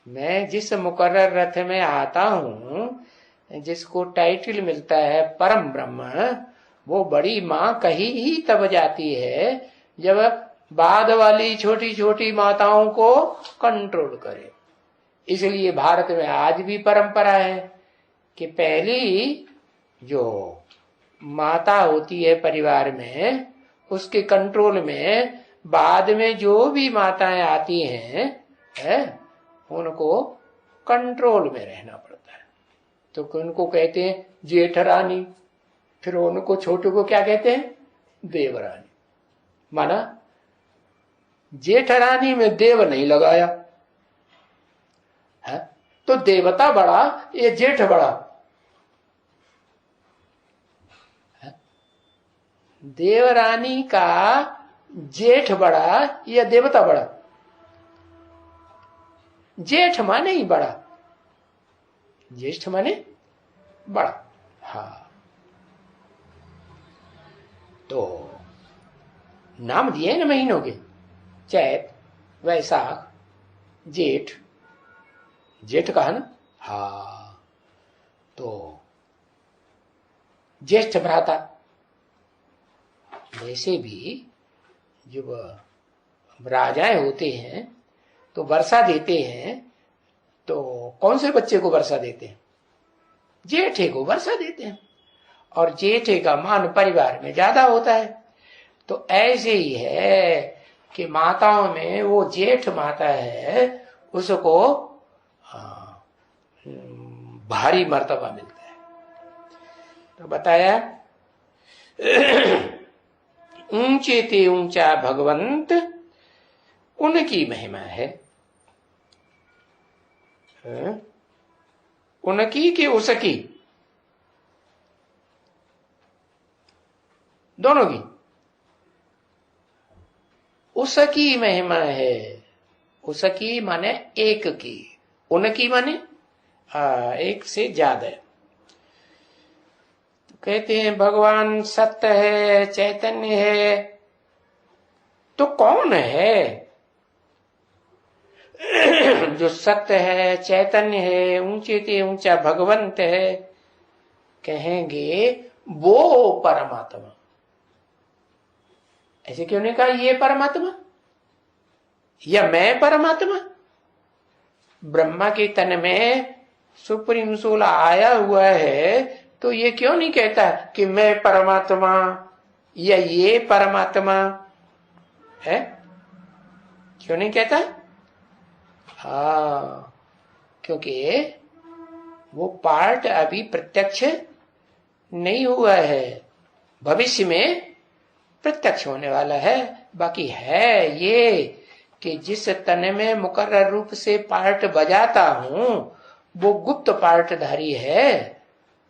मैं जिस मुकर्रर रथ में आता हूं, जिसको टाइटल मिलता है परम ब्रह्म, वो बड़ी मां कही ही तब जाती है जब बाद वाली छोटी छोटी माताओं को कंट्रोल करे। इसलिए भारत में आज भी परंपरा है कि पहली जो माता होती है परिवार में, उसके कंट्रोल में बाद में जो भी माताएं आती हैं उनको कंट्रोल में रहना पड़ता है। तो उनको कहते हैं जेठरानी, फिर उनको छोटू को क्या कहते हैं? देवरानी। माना जेठरानी में देव नहीं लगाया है, तो देवता बड़ा ये जेठ बड़ा है? देवरानी का जेठ बड़ा या देवता बड़ा? जेठ माने ही बड़ा, ज्येष्ठ माने बड़ा। हाँ, तो नाम दिए ना महीनों के, चैत, वैशाख, जेठ। जेठ कहा ना? हाँ, तो ज्येष्ठ भ्राता। वैसे भी जब राजाएं होते हैं तो वर्षा देते हैं, तो कौन से बच्चे को वर्षा देते हैं? जेठे को वर्षा देते हैं, और जेठे का मान परिवार में ज्यादा होता है। तो ऐसे ही है कि माताओं में वो जेठ माता है, उसको भारी मर्तबा मिलता है। तो बताया ऊंचे ते ऊंचा भगवंत उनकी महिमा है। उनकी कि उसकी? दोनों की। उसकी महिमा है। उसकी माने एक की, उनकी माने एक से ज्यादा। तो कहते हैं भगवान सत्य है, चैतन्य है, तो कौन है? जो सत्य है, चैतन्य है, ऊंचे ते ऊंचा भगवंत है, कहेंगे वो परमात्मा। ऐसे क्यों नहीं कहा ये परमात्मा या मैं परमात्मा? ब्रह्मा के तन में सुप्रीम सोल आया हुआ है, तो ये क्यों नहीं कहता कि मैं परमात्मा या ये परमात्मा है? क्यों नहीं कहता? हाँ, क्योंकि वो पार्ट अभी प्रत्यक्ष नहीं हुआ है, भविष्य में प्रत्यक्ष होने वाला है। बाकी है ये कि जिस तन में मुकर्रर रूप से पार्ट बजाता हूं वो गुप्त पार्टधारी है।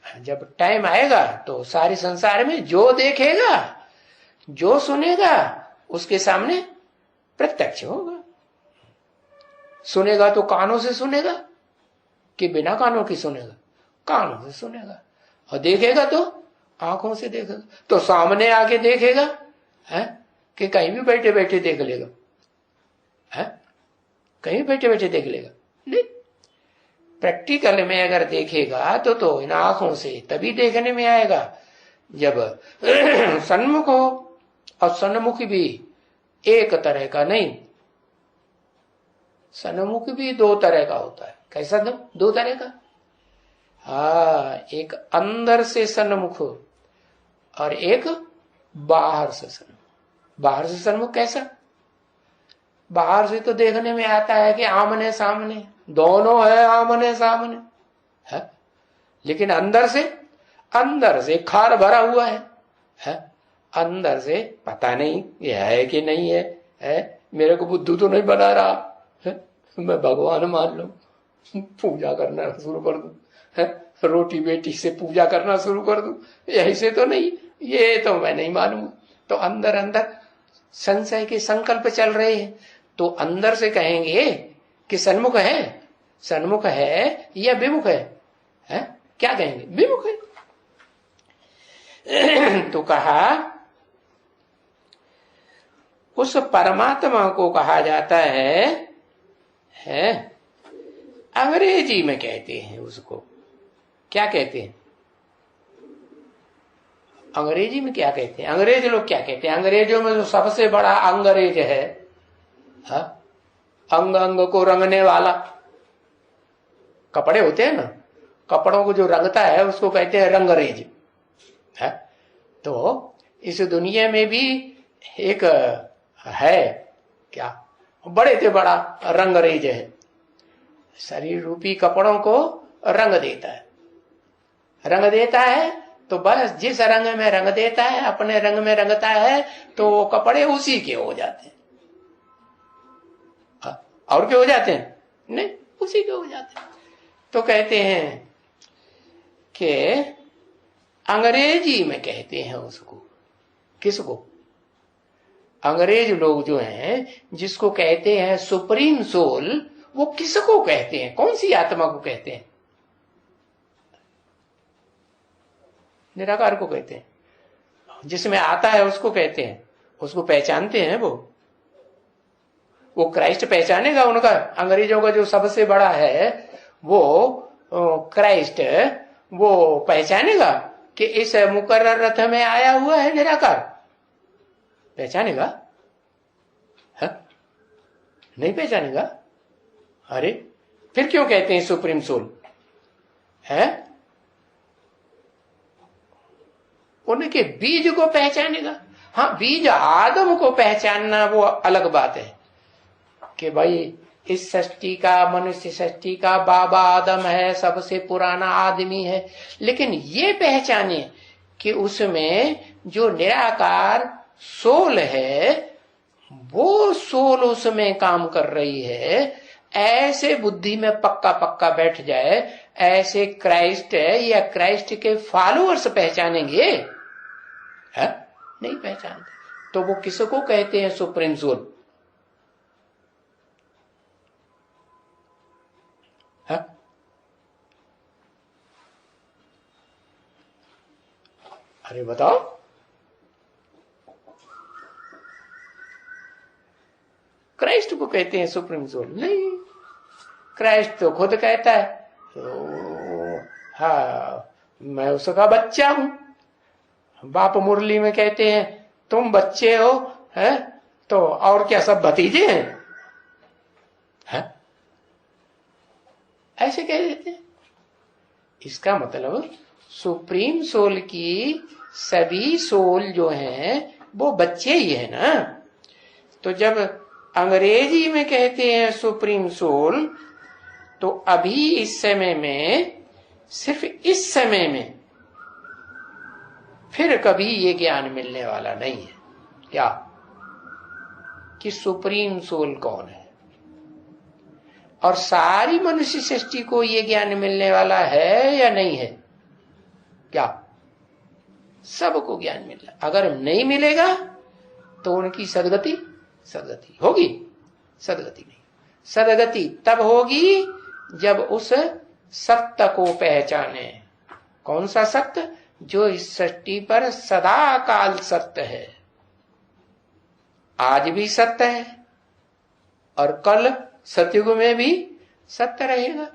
जब टाइम आएगा तो सारे संसार में जो देखेगा, जो सुनेगा, उसके सामने प्रत्यक्ष होगा। सुनेगा तो कानों से सुनेगा कि बिना कानों की सुनेगा? कानों से सुनेगा। और देखेगा तो आंखों से देखेगा। तो सामने आके देखेगा है कि कहीं भी बैठे बैठे देख लेगा? है कहीं बैठे बैठे देख लेगा? नहीं, प्रैक्टिकल में अगर देखेगा तो इन आंखों से तभी देखने में आएगा जब सन्मुख हो। और सन्मुख भी एक तरह का नहीं, सन्मुख भी दो तरह का होता है। कैसा? दो तरह का। हाँ, एक अंदर से सन्मुख और एक बाहर से सन्मुख। बाहर से सन्मुख कैसा? बाहर से तो देखने में आता है कि आमने सामने दोनों है, आमने सामने है, लेकिन अंदर से खार भरा हुआ है? अंदर से पता नहीं ये है कि नहीं है? मेरे को बुद्धू तो नहीं बना रहा है, मैं भगवान मान लूं, पूजा करना शुरू कर दूं, है रोटी बेटी से पूजा करना शुरू कर दूं, ऐसे तो नहीं, ये तो मैं नहीं मानूंगा। तो अंदर अंदर संशय के संकल्प चल रहे हैं। तो अंदर से कहेंगे कि सन्मुख है या विमुख है? क्या कहेंगे? विमुख है। तो कहा उस परमात्मा को कहा जाता है अंग्रेजी में कहते हैं उसको क्या कहते हैं? अंग्रेजी में क्या कहते हैं? अंग्रेज लोग क्या कहते हैं? अंग्रेजों में जो सबसे बड़ा अंग्रेज है, हा? अंग अंग को रंगने वाला, कपड़े होते हैं ना, कपड़ों को जो रंगता है उसको कहते हैं रंगरेज है। तो इस दुनिया में भी एक है, क्या बड़े से बड़ा रंगरेज है, शरीर रूपी कपड़ों को रंग देता है। रंग देता है तो बस जिस रंग में रंग देता है, अपने रंग में रंगता है, तो वो कपड़े उसी के हो जाते हैं। और क्या हो जाते हैं? नहीं, उसी के हो जाते हैं। तो कहते हैं कि अंग्रेजी में कहते हैं उसको, किसको? अंग्रेज लोग जो हैं, जिसको कहते हैं सुप्रीम सोल, वो किसको कहते हैं? कौन सी आत्मा को कहते हैं? निराकार को कहते हैं। जिसमें आता है उसको कहते हैं, उसको पहचानते हैं। वो क्राइस्ट पहचानेगा उनका, अंग्रेजों का जो सबसे बड़ा है वो क्राइस्ट, वो पहचानेगा कि इस मुकर्रर रथ में आया हुआ है निराकार? पहचानेगा? है? नहीं पहचानेगा। अरे फिर क्यों कहते हैं सुप्रीम सोल है? उनके बीज को पहचानेगा। हाँ, बीज आदम को पहचानना वो अलग बात है कि भाई इस सृष्टि का, मनुष्य सृष्टि का बाबा आदम है, सबसे पुराना आदमी है। लेकिन ये पहचाने कि उसमें जो निराकार सोल है, वो सोल उसमें काम कर रही है, ऐसे बुद्धि में पक्का पक्का बैठ जाए, ऐसे क्राइस्ट या क्राइस्ट के फॉलोअर्स पहचानेंगे? है? नहीं पहचानते। तो वो किसको कहते हैं सुप्रीम सोल? है? अरे बताओ। क्राइस्ट को कहते हैं सुप्रीम सोल? नहीं, क्राइस्ट तो खुद कहता है तो हाँ, मैं उसका बच्चा हूं। बाप मुरली में कहते हैं तुम बच्चे हो, है? तो और क्या सब भतीजे हैं? है? ऐसे कह देते हैं। इसका मतलब सुप्रीम सोल की सभी सोल जो हैं वो बच्चे ही है ना। तो जब अंग्रेजी में कहते हैं सुप्रीम सोल, तो अभी इस समय में, सिर्फ इस समय में, फिर कभी ये ज्ञान मिलने वाला नहीं है। क्या? कि सुप्रीम सोल कौन है। और सारी मनुष्य सृष्टि को ये ज्ञान मिलने वाला है या नहीं है? क्या? सबको ज्ञान मिल रहा। अगर नहीं मिलेगा तो उनकी सदगति होगी? सदगति नहीं। सदगति तब होगी जब उस सत्य को पहचाने। कौन सा सत्य? जो इस सृष्टि पर सदा काल सत्य है। आज भी सत्य है और कल सतयुग में भी सत्य रहेगा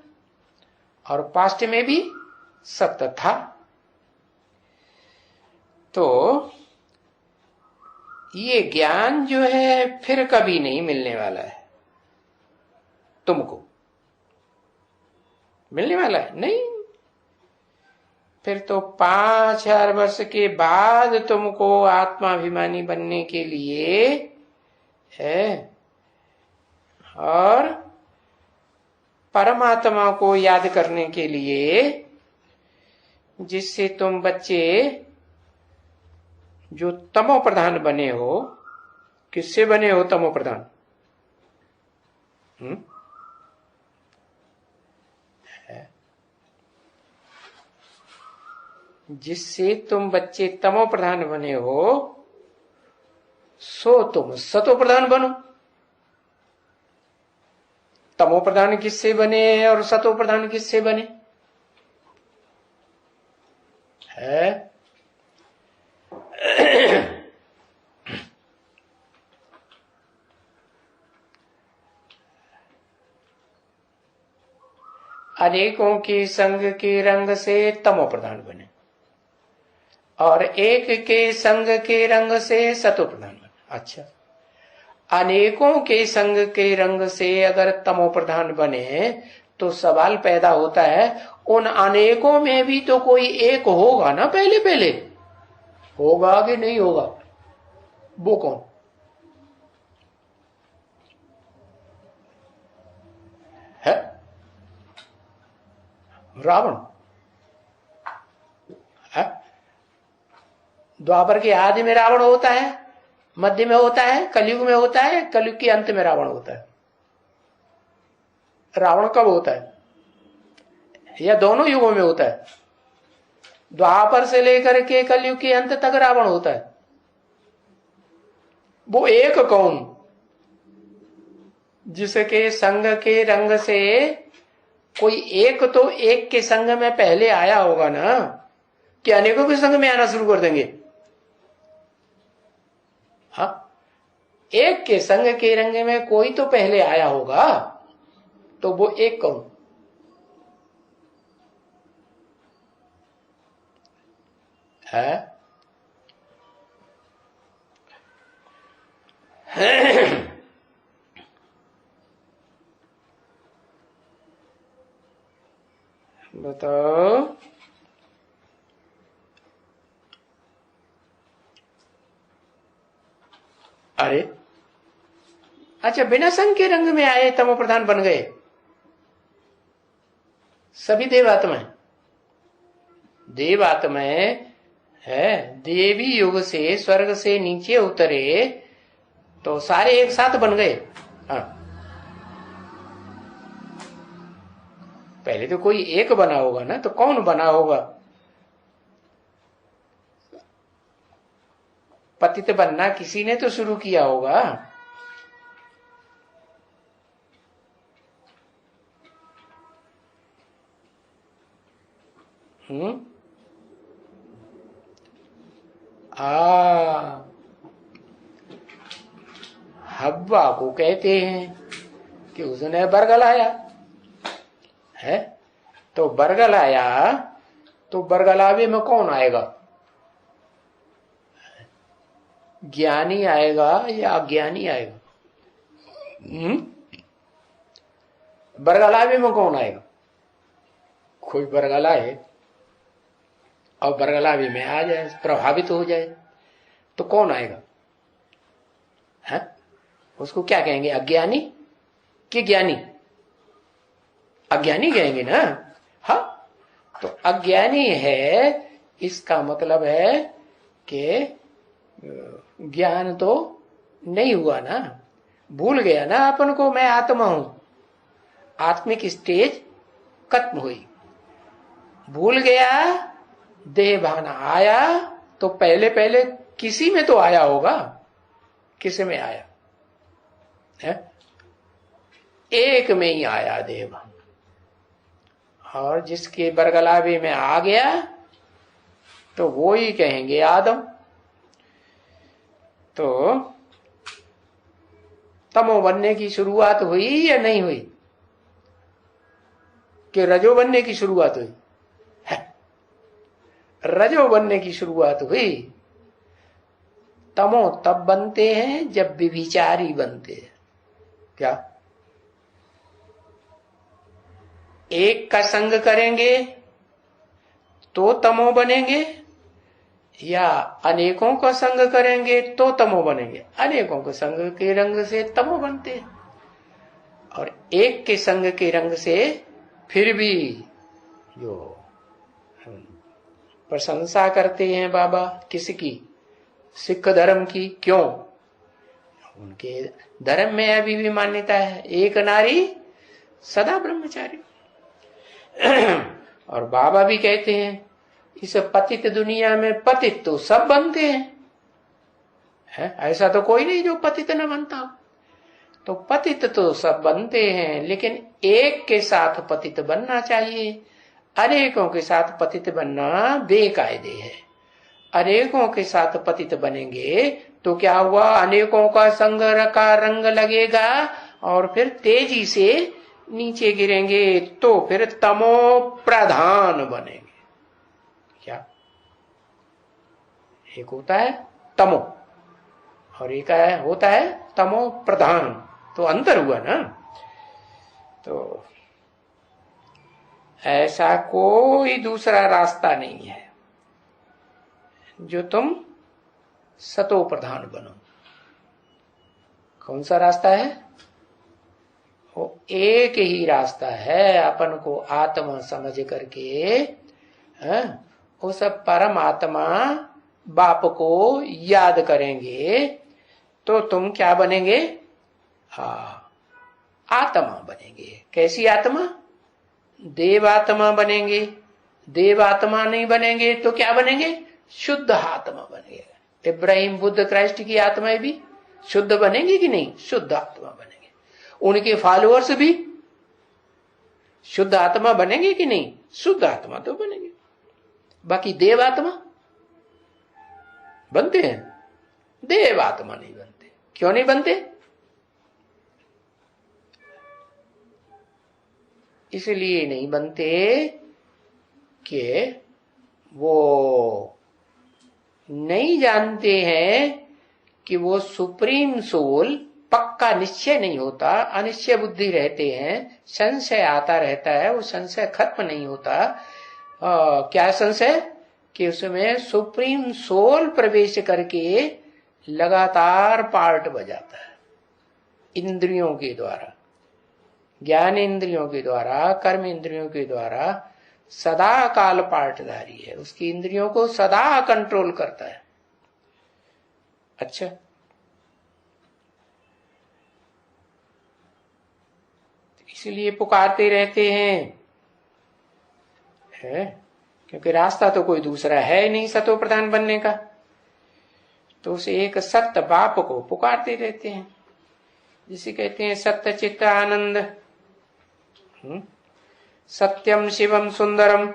और पास्ट में भी सत्य था। तो ये ज्ञान जो है फिर कभी नहीं मिलने वाला है। तुमको मिलने वाला है नहीं। फिर तो 5000 वर्ष के बाद तुमको आत्माभिमानी बनने के लिए है और परमात्मा को याद करने के लिए, जिससे तुम बच्चे जो तमो प्रधान बने हो। किससे बने हो तमो प्रधान? जिससे तुम बच्चे तमो प्रधान बने हो, सो तुम सतो प्रधान बनो। तमो प्रधान किससे बने और सतो प्रधान किससे बने? है अनेकों के संग के रंग से तमो प्रधान बने और एक के संग के रंग से सतो प्रधान बने। अच्छा, अनेकों के संग के रंग से अगर तमो प्रधान बने तो सवाल पैदा होता है, उन अनेकों में भी तो कोई एक होगा ना, पहले पहले होगा कि नहीं होगा? वो कौन है? रावण है? द्वापर के आदि में रावण होता है, मध्य में होता है, कलयुग में होता है, कलयुग के अंत में रावण होता है। रावण कब होता है? या दोनों युगों में होता है? द्वापर से लेकर के कलयुग के अंत तक रावण होता है। वो एक कौन? जिसके संग के रंग से कोई एक तो एक के संग में पहले आया होगा ना, कि अनेकों के संग में आना शुरू कर देंगे? हाँ, एक के संग के रंग में कोई तो पहले आया होगा, तो वो एक कौन है? बताओ। अरे अच्छा, बिना संग के रंग में आए तमो प्रधान बन गए सभी देवात्माएं। देवात्माएं है, देवी युग से स्वर्ग से नीचे उतरे तो सारे एक साथ बन गए। हाँ, पहले तो कोई एक बना होगा ना, तो कौन बना होगा? पतित बनना किसी ने तो शुरू किया होगा। हव्वा को कहते हैं कि उसने बरगलाया है, तो बरगलाया तो बरगलावे में कौन आएगा? ज्ञानी आएगा या अज्ञानी आएगा? बरगलावे में कौन आएगा? कोई बरगलाए और बरगलावे में आ जाए, प्रभावित हो जाए, तो कौन आएगा? है? उसको क्या कहेंगे, अज्ञानी कि ज्ञानी? अज्ञानी कहेंगे ना। हाँ, तो अज्ञानी है, इसका मतलब है कि ज्ञान तो नहीं हुआ ना, भूल गया ना अपन को, मैं आत्मा हूं। आत्मिक स्टेज खत्म हुई, भूल गया, देह भान आया, तो पहले पहले किसी में तो आया होगा। किसी में आया है? एक में ही आया देह भान, और जिसके बरगलावे में आ गया तो वो ही कहेंगे आदम। तो तमो बनने की शुरुआत हुई या नहीं हुई, कि रजो बनने की शुरुआत हुई? है, रजो बनने की शुरुआत हुई। तमो तब बनते हैं जब विचारी बनते हैं। क्या एक का संग करेंगे तो तमो बनेंगे, या अनेकों का संग करेंगे तो तमो बनेंगे? अनेकों के संग के रंग से तमो बनते हैं, और एक के संग के रंग से फिर भी जो प्रशंसा करते हैं बाबा किसकी? सिख धर्म की। क्यों? उनके धर्म में अभी भी मान्यता है एक नारी सदा ब्रह्मचारी। और बाबा भी कहते हैं इस पतित दुनिया में पतित तो सब बनते हैं, है? ऐसा तो कोई नहीं जो पतित न बनता हो। तो पतित तो सब बनते हैं, लेकिन एक के साथ पतित बनना चाहिए। अनेकों के साथ पतित बनना बेकायदे है। अनेकों के साथ पतित बनेंगे तो क्या हुआ? अनेकों का संग का रंग लगेगा और फिर तेजी से नीचे गिरेंगे, तो फिर तमो प्रधान बनेंगे। क्या एक होता है तमो और एक होता है तमो प्रधान, तो अंतर हुआ ना। तो ऐसा कोई दूसरा रास्ता नहीं है जो तुम सतो प्रधान बनो। कौन सा रास्ता है? वो एक ही रास्ता है, अपन को आत्मा समझ करके उस परमात्मा बाप को याद करेंगे तो तुम क्या बनेंगे? आत्मा बनेंगे। कैसी आत्मा? देवात्मा बनेंगे। देवात्मा नहीं बनेंगे तो क्या बनेंगे? शुद्ध आत्मा बनेंगे। इब्राहिम, बुद्ध, क्राइस्ट की आत्माएं भी शुद्ध बनेंगी कि नहीं? शुद्ध आत्मा बनेंगे। उनके फॉलोअर्स भी शुद्ध आत्मा बनेंगे कि नहीं? शुद्ध आत्मा तो बनेंगे। बाकी देवात्मा बनते हैं? देवात्मा नहीं बनते। क्यों नहीं बनते? इसलिए नहीं बनते कि वो नहीं जानते हैं कि वो सुप्रीम सोल पक्का निश्चय नहीं होता, अनिश्चय बुद्धि रहते हैं, संशय आता रहता है, वो संशय खत्म नहीं होता। क्या संशय? कि उसमें सुप्रीम सोल प्रवेश करके लगातार पार्ट बजाता है इंद्रियों के द्वारा, ज्ञान इंद्रियों के द्वारा, कर्म इंद्रियों के द्वारा सदा काल पार्टधारी है, उसकी इंद्रियों को सदा कंट्रोल करता है। अच्छा, इसलिए पुकारते रहते हैं, है? क्योंकि रास्ता तो कोई दूसरा है नहीं सतो प्रधान बनने का, तो उस एक सत्य बाप को पुकारते रहते हैं, जिसे कहते हैं सत्य चित्त आनंद, सत्यम शिवम सुंदरम।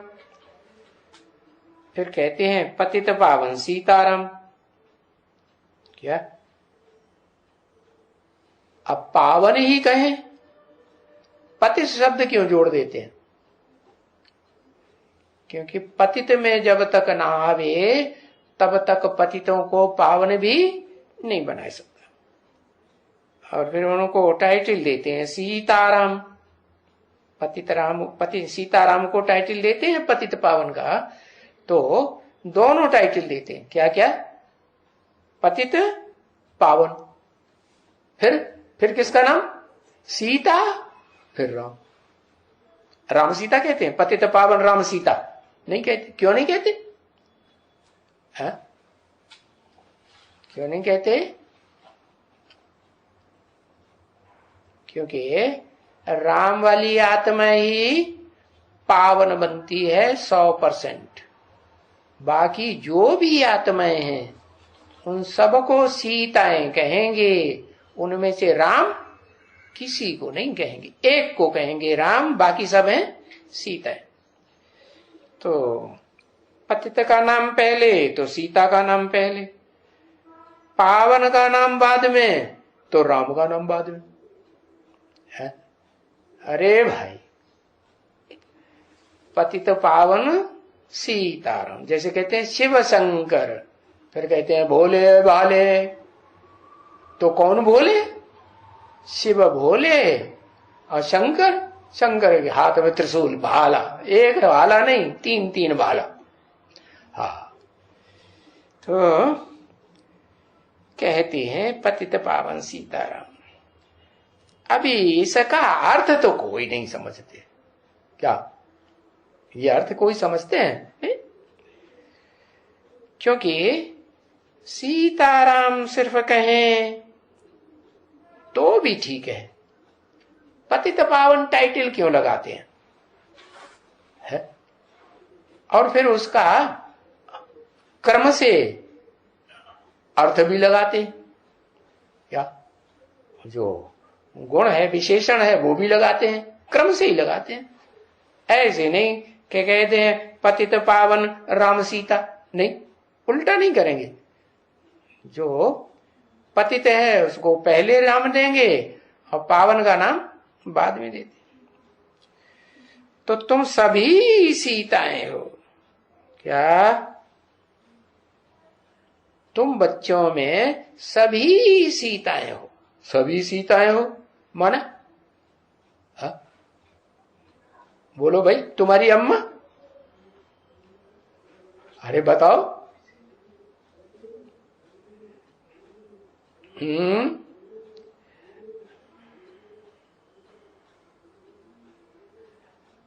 फिर कहते हैं पतित पावन सीताराम। क्या अब पावन ही कहें? पतित शब्द क्यों जोड़ देते हैं? क्योंकि पतित में जब तक ना आवे तब तक पतितों को पावन भी नहीं बना सकता। और फिर उनको टाइटल देते हैं सीताराम। पतित राम, पति सीताराम को टाइटल देते हैं पतित पावन का, तो दोनों टाइटल देते हैं। क्या क्या? पतित पावन, फिर किसका नाम? सीता, फिर राम। राम सीता कहते हैं, पतित पावन राम सीता नहीं कहते। क्यों नहीं कहते? है? क्यों नहीं कहते? क्योंकि राम वाली आत्मा ही पावन बनती है 100%। बाकी जो भी आत्माएं हैं उन सबको सीताएं कहेंगे। उनमें से राम किसी को नहीं कहेंगे, एक को कहेंगे राम, बाकी सब हैं सीताएं। तो पतित का नाम पहले तो सीता का नाम पहले, पावन का नाम बाद में तो राम का नाम बाद में है। अरे भाई, पतित पावन सीताराम, जैसे कहते हैं शिव शंकर, फिर कहते हैं भोले भाले। तो कौन भोले? शिव भोले और शंकर, शंकर के हाथ में त्रिशूल, भाला, एक भाला नहीं, तीन तीन भाला। हाँ, तो कहते हैं पतित पावन सीताराम। अभी इसका अर्थ तो कोई नहीं समझते। क्या ये अर्थ कोई समझते हैं? नहीं? क्योंकि सीताराम सिर्फ कहें तो भी ठीक है, पतित पावन टाइटल क्यों लगाते हैं? है? और फिर उसका कर्म से अर्थ भी लगाते हैं। क्या जो गुण है, विशेषण है, वो भी लगाते हैं, क्रम से ही लगाते हैं। ऐसे नहीं कि कहते हैं पतित पावन राम सीता, नहीं, उल्टा नहीं करेंगे। जो पतित है उसको पहले नाम देंगे और पावन का नाम बाद में देते। तो तुम सभी सीताएं हो। क्या तुम बच्चों में सभी सीताएं हो। सभी सीताएं हो माना? हा? बोलो भाई, तुम्हारी अम्मा? अरे बताओ।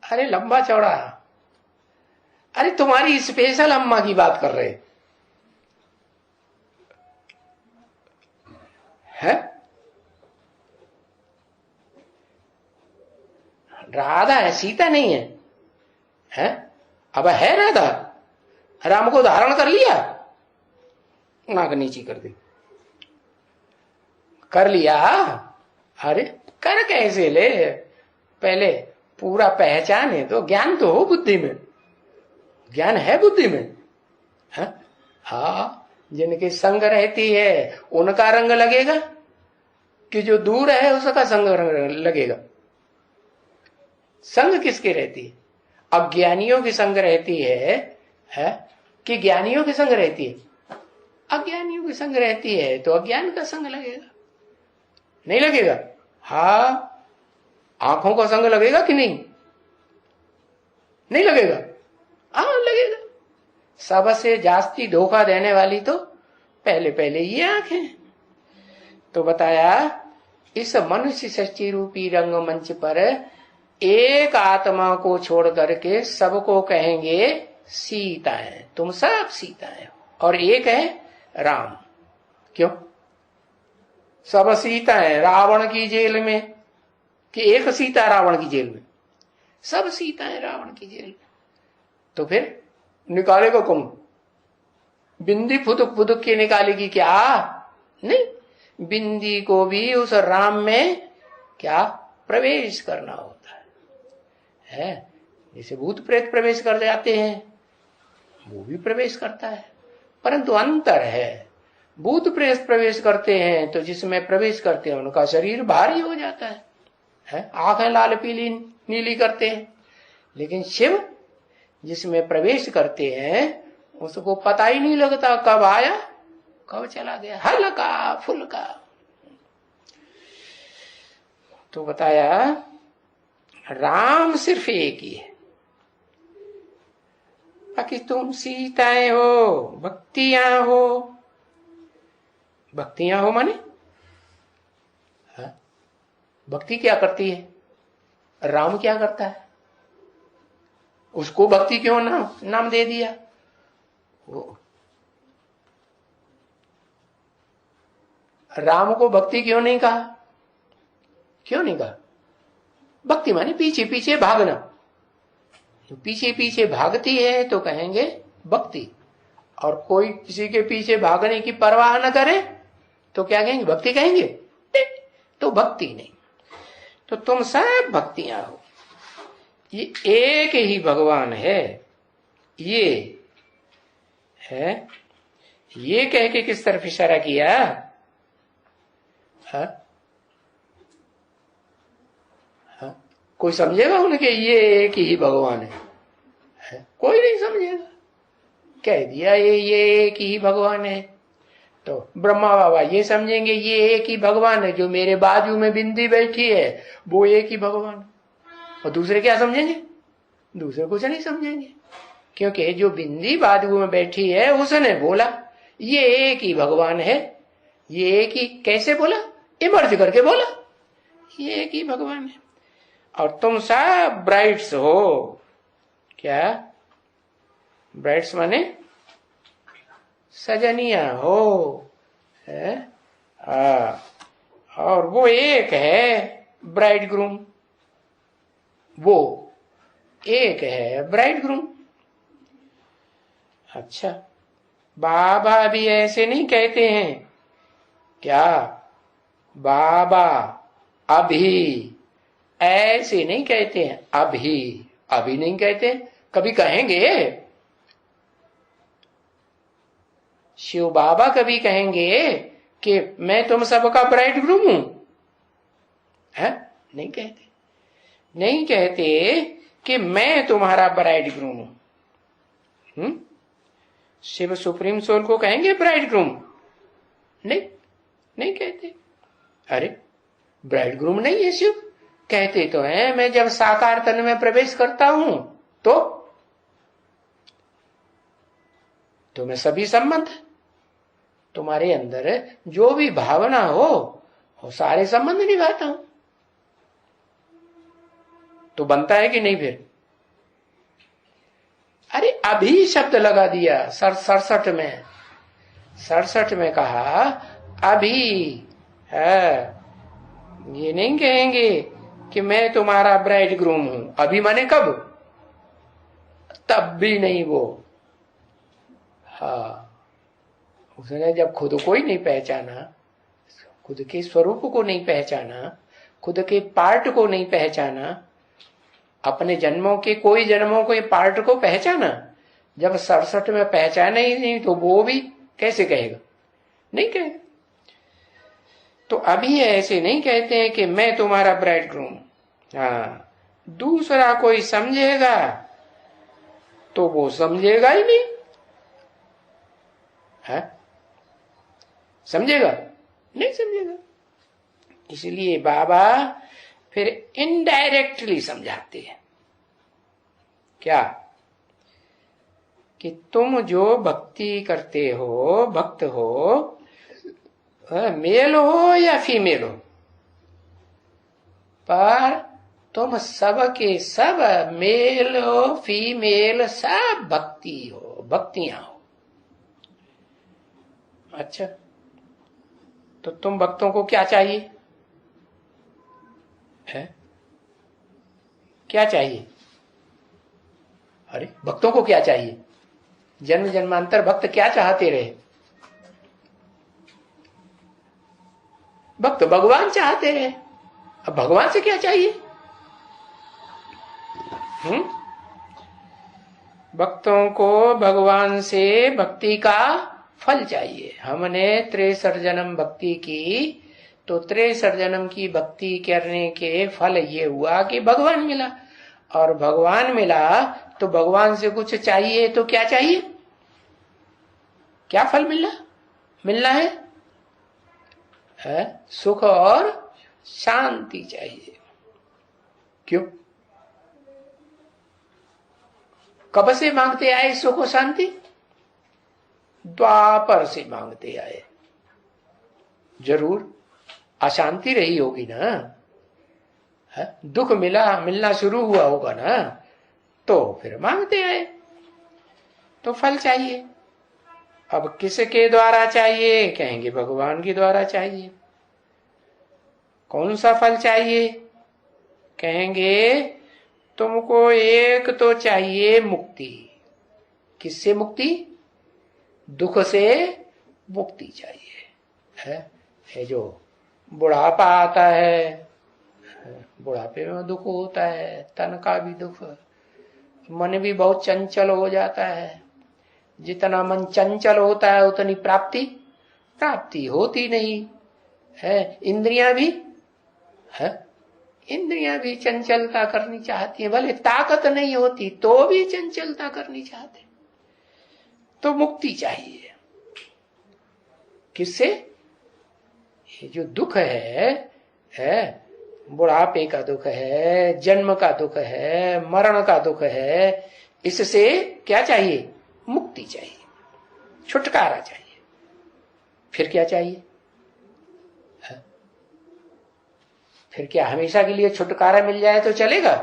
अरे लंबा चौड़ा। अरे तुम्हारी स्पेशल अम्मा की बात कर रहे हैं? राधा है, सीता नहीं है, है? अब है राधा? राम को धारण कर लिया, नाक नीची कर दी, कर लिया। अरे कर कैसे ले, पहले पूरा पहचाने तो, ज्ञान तो हो बुद्धि में, ज्ञान है बुद्धि में, है? हाँ, जिनकी संग रहती है उनका रंग लगेगा कि जो दूर है उसका संग रंग लगेगा? संग किसकी रहती है? अज्ञानियों की संग रहती है कि ज्ञानियों की संग रहती है? अज्ञानियों की संग रहती है तो अज्ञान का संग लगेगा, नहीं लगेगा? हाँ, आंखों का संग लगेगा कि नहीं? नहीं लगेगा? हाँ लगेगा। सबसे जास्ती धोखा देने वाली तो पहले पहले ये आंखें। तो बताया इस मनुष्य सृष्टि रूपी रंगमंच पर एक आत्मा को छोड़ करके सबको कहेंगे सीताएं, तुम सब सीताएं हो, और एक है राम। क्यों सब सीताएं? रावण की जेल में कि एक सीता रावण की जेल में? सब सीताएं रावण की जेल में। तो फिर निकालेगा कौन? बिंदी फुदुक फुदुक के निकालेगी क्या? नहीं, बिंदी को भी उस राम में क्या प्रवेश करना होता है? जैसे भूत प्रेत प्रवेश कर जाते हैं, वो भी प्रवेश करता है, परंतु अंतर है। भूत प्रेत प्रवेश करते हैं तो जिसमें प्रवेश करते हैं उनका शरीर भारी हो जाता है? आंखें लाल पीली नीली करते हैं, लेकिन शिव जिसमें प्रवेश करते हैं उसको पता ही नहीं लगता कब आया कब चला गया, हल्का फुल्का। तो बताया राम सिर्फ एक ही है, बाकी तुम सीताएं हो, भक्तियां हो। भक्तियां हो माने भक्ति क्या करती है? राम क्या करता है? उसको भक्ति क्यों नाम दे दिया? वो राम को भक्ति क्यों नहीं कहा? क्यों नहीं कहा? भक्ति माने पीछे पीछे भागना। तो पीछे पीछे भागती है तो कहेंगे भक्ति, और कोई किसी के पीछे भागने की परवाह न करे तो क्या कहेंगे? भक्ति कहेंगे? तो भक्ति नहीं। तो तुम सब भक्तियां हो, ये एक ही भगवान है। ये है, ये कह के किस तरफ इशारा किया? हा? हा? कोई समझेगा उनके ये एक ही भगवान है? कोई नहीं समझेगा। कह दिया ये एक ही भगवान है, तो ब्रह्मा बाबा ये समझेंगे ये एक ही भगवान है, जो मेरे बाजू में बिंदी बैठी है वो एक ही भगवान। और दूसरे क्या समझेंगे? दूसरे कुछ नहीं समझेंगे, क्योंकि जो बिंदी बाजू में बैठी है उसने बोला ये एक ही भगवान है। ये एक ही कैसे बोला? इमर्ज करके बोला ये एक ही भगवान है। और तुम सब ब्राइड्स हो। क्या ब्राइड्स माने? सजनिया हो, है? और वो एक है ब्राइड ग्रूम, वो एक है ब्राइड ग्रूम। अच्छा, बाबा भी ऐसे नहीं कहते हैं क्या? बाबा अभी ऐसे नहीं कहते हैं, अभी अभी नहीं कहते। कभी कहेंगे शिव बाबा कभी कहेंगे कि मैं तुम सबका ब्राइड ग्रूम हूं? है? नहीं कहते। नहीं कहते कि मैं तुम्हारा ब्राइड ग्रूम हूं। शिव सुप्रीम सोल को कहेंगे ब्राइड ग्रूम? नहीं, नहीं कहते। अरे ब्राइड ग्रूम नहीं है शिव। कहते तो है मैं जब साकार तन में प्रवेश करता हूं तो मैं सभी संबंध, तुम्हारे अंदर जो भी भावना हो वो सारे संबंध निभाता हूं। तो बनता है कि नहीं फिर? अरे अभी शब्द लगा दिया 67 में, 67 में कहा अभी है। ये नहीं कहेंगे कि मैं तुम्हारा ब्राइड ग्रूम हूं। अभी माने कब? तब भी नहीं वो। हाँ, उसने जब खुद को ही नहीं पहचाना, खुद के स्वरूप को नहीं पहचाना, खुद के पार्ट को नहीं पहचाना, अपने जन्मों के कोई जन्मों को ये पार्ट को पहचाना, जब 67 में पहचाना ही नहीं तो वो भी कैसे कहेगा? नहीं कहेगा। तो अभी ऐसे नहीं कहते हैं कि मैं तुम्हारा ब्राइड ग्रूम। हाँ, दूसरा कोई समझेगा तो वो समझेगा ही नहीं है? समझेगा? नहीं समझेगा। इसलिए बाबा फिर इनडायरेक्टली समझाते हैं। क्या? कि तुम जो भक्ति करते हो, भक्त हो, मेल हो या फीमेल हो, पर तुम सब के सब मेल हो फीमेल सब भक्ति हो, भक्तियां हो। अच्छा, तो तुम भक्तों को क्या चाहिए है? क्या चाहिए? अरे भक्तों को क्या चाहिए? जन्म जन्मांतर भक्त क्या चाहते रहे? भक्त भगवान चाहते रहे। अब भगवान से क्या चाहिए? भक्तों को भगवान से भक्ति का फल चाहिए। हमने 63 जन्म भक्ति की, तो 63 जन्म की भक्ति करने के फल ये हुआ कि भगवान मिला। और भगवान मिला तो भगवान से कुछ चाहिए तो क्या चाहिए? क्या फल मिलना है? सुख और शांति चाहिए। क्यों? कब से मांगते आए सुख और शांति? द्वापर से मांगते आए। जरूर अशांति रही होगी ना, है? दुख मिलना शुरू हुआ होगा ना, तो फिर मांगते आए। तो फल चाहिए। अब किसके द्वारा चाहिए? कहेंगे भगवान के द्वारा चाहिए। कौन सा फल चाहिए? कहेंगे तुमको एक तो चाहिए मुक्ति। किससे मुक्ति? दुख से मुक्ति चाहिए। है जो बुढ़ापा आता है, बुढ़ापे में दुख होता है, तन का भी दुख, मन भी बहुत चंचल हो जाता है। जितना मन चंचल होता है उतनी प्राप्ति होती नहीं है। इंद्रियां भी चंचलता करनी चाहती है, भले ताकत नहीं होती तो भी चंचलता करनी चाहते। तो मुक्ति चाहिए। किससे? ये जो दुख है बुढ़ापे का दुख है, जन्म का दुख है, मरण का दुख है, इससे क्या चाहिए? मुक्ति चाहिए, छुटकारा चाहिए। फिर क्या चाहिए? फिर क्या हमेशा के लिए छुटकारा मिल जाए तो चलेगा?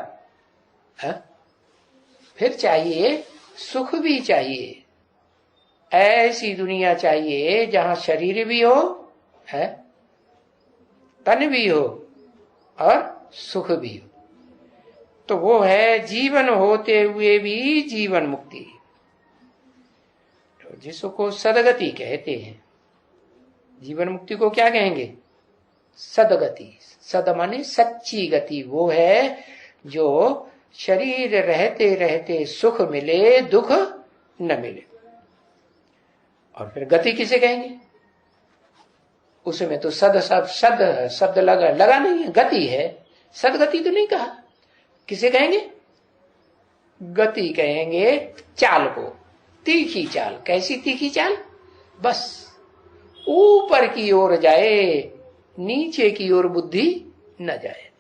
फिर चाहिए सुख भी चाहिए। ऐसी दुनिया चाहिए जहां शरीर भी हो, तन भी हो और सुख भी हो। तो वो है जीवन होते हुए भी जीवन मुक्ति, तो जिसको सदगति कहते हैं। जीवन मुक्ति को क्या कहेंगे? सदगति। सद माने सच्ची गति। वो है जो शरीर रहते रहते सुख मिले, दुख न मिले। और फिर गति किसे कहेंगे? उसमें तो सद शब्द लगा नहीं है, गति है। सदगति तो नहीं कहा। किसे कहेंगे? गति कहेंगे चाल को, तीखी चाल। कैसी तीखी चाल? बस ऊपर की ओर जाए, नीचे की ओर बुद्धि न जाए।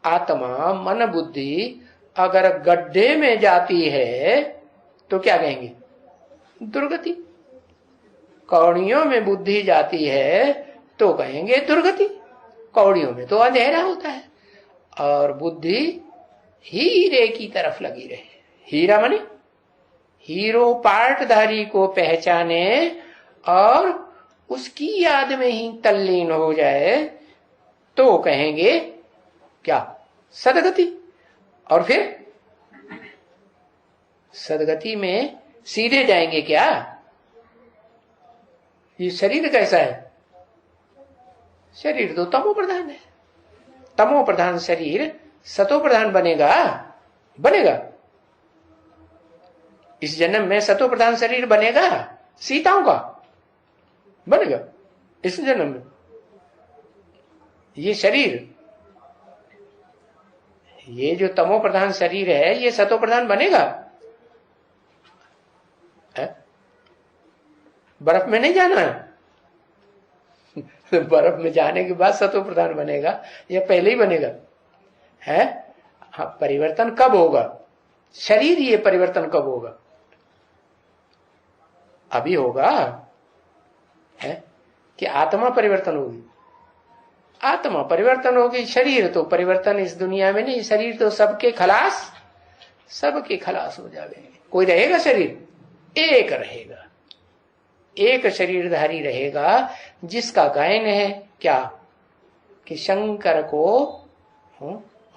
आत्मा मन बुद्धि अगर गड्ढे में जाती है तो क्या कहेंगे? दुर्गति। कौड़ियों में बुद्धि जाती है तो कहेंगे दुर्गति। कौड़ियों में तो अंधेरा होता है और बुद्धि हीरे की तरफ लगी रहे। हीरा माने हीरो पार्टधारी को पहचाने और उसकी याद में ही तल्लीन हो जाए तो कहेंगे क्या? सदगति। और फिर सदगति में सीधे जाएंगे क्या? ये शरीर कैसा है? शरीर तो तमो प्रधान है। तमो प्रधान शरीर सतो प्रधान बनेगा? बनेगा? इस जन्म में सतो प्रधान शरीर बनेगा सीताओं का? बनेगा इस जन्म में? ये शरीर, ये जो तमो प्रधान शरीर है, ये सतो प्रधान बनेगा? है? बर्फ में नहीं जाना है बर्फ में जाने के बाद सतो प्रधान बनेगा या पहले ही बनेगा? है? हाँ, परिवर्तन कब होगा? शरीर ये परिवर्तन कब होगा? अभी होगा है कि आत्मा परिवर्तन होगी? आत्मा परिवर्तन होगी, शरीर तो परिवर्तन इस दुनिया में नहीं। शरीर तो सबके खलास हो जाएंगे। कोई रहेगा शरीर? एक रहेगा, एक शरीरधारी रहेगा जिसका गायन है क्या? कि शंकर को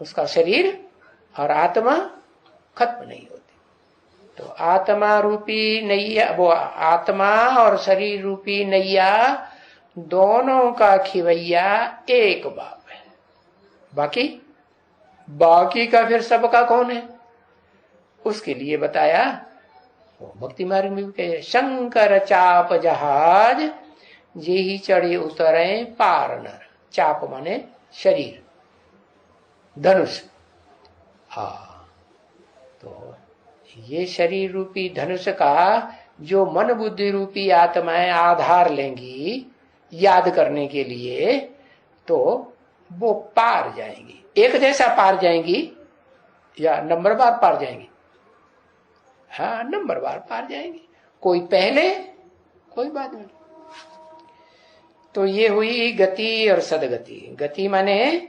उसका शरीर और आत्मा खत्म नहीं होती। तो आत्मा रूपी नैया, वो आत्मा और शरीर रूपी नैया दोनों का खिवैया एक बाप है। बाकी का फिर सबका कौन है? उसके लिए बताया भक्ति मार्ग में कहे, शंकर चाप जहाज जे ही चढ़े उतरे पार नर। चाप माने शरीर, धनुष। हाँ, तो ये शरीर रूपी धनुष का जो मन बुद्धि रूपी आत्माएं आधार लेंगी याद करने के लिए, तो वो पार जाएंगी। एक जैसा पार जाएंगी या नंबरवार पार जाएंगी? हाँ, नंबरवार पार जाएंगी। कोई पहले, कोई बाद में। तो ये हुई गति और सदगति। गति माने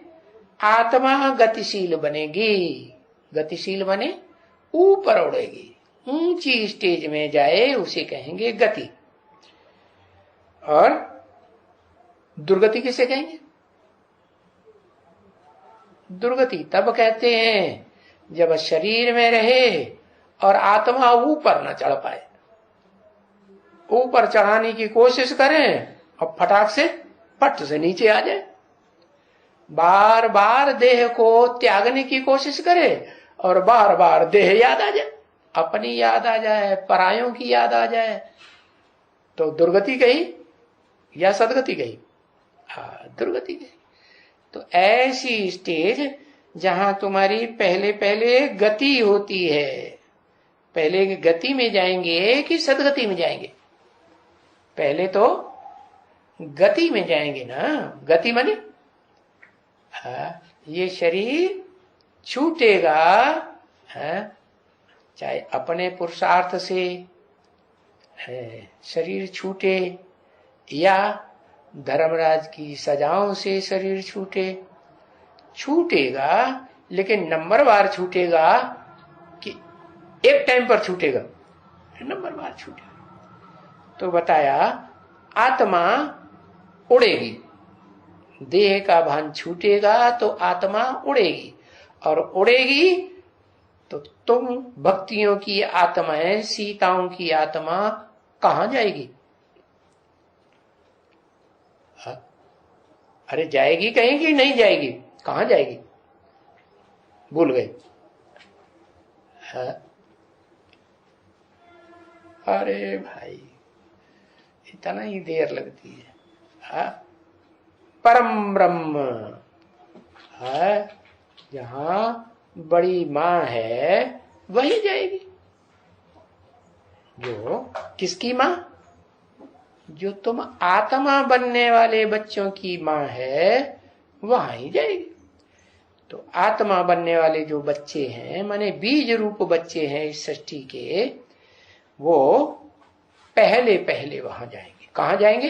आत्मा गतिशील बनेगी। गतिशील माने ऊपर उड़ेगी, ऊंची स्टेज में जाए, उसे कहेंगे गति। और दुर्गति किसे कहेंगे? दुर्गति तब कहते हैं जब शरीर में रहे और आत्मा ऊपर न चढ़ पाए। ऊपर चढ़ाने की कोशिश करें और फटाक से पट से नीचे आ जाए। बार बार देह को त्यागने की कोशिश करे और बार बार देह याद आ जाए, अपनी याद आ जाए, परायों की याद आ जाए, तो दुर्गति कही या सदगति कही? हाँ, दुर्गति कही। तो ऐसी स्टेज जहां तुम्हारी पहले पहले गति होती है। पहले गति में जाएंगे कि सदगति में जाएंगे? पहले तो गति में जाएंगे ना। गति माने हाँ, ये शरीर छूटेगा, हाँ, चाहे अपने पुरुषार्थ से है, शरीर छूटे या धर्मराज की सजाओं से शरीर छूटेगा, लेकिन नंबरवार छूटेगा कि एक टाइम पर छूटेगा? नंबरवार छूटेगा। तो बताया आत्मा उड़ेगी, देह का भान छूटेगा तो आत्मा उड़ेगी, और उड़ेगी तो तुम भक्तियों की आत्माएं, सीताओं की आत्मा कहां जाएगी? अरे जाएगी कहीं कि नहीं जाएगी? कहां जाएगी? भूल गए? अरे भाई इतना ही देर लगती है। हाँ? परम ब्रह्म है, जहां बड़ी मां है वही जाएगी। जो किसकी माँ? जो तुम आत्मा बनने वाले बच्चों की माँ है, वहां ही जाएगी। तो आत्मा बनने वाले जो बच्चे हैं, माने बीज रूप बच्चे हैं इस सृष्टि के, वो पहले पहले वहां जाएंगे। कहां जाएंगे?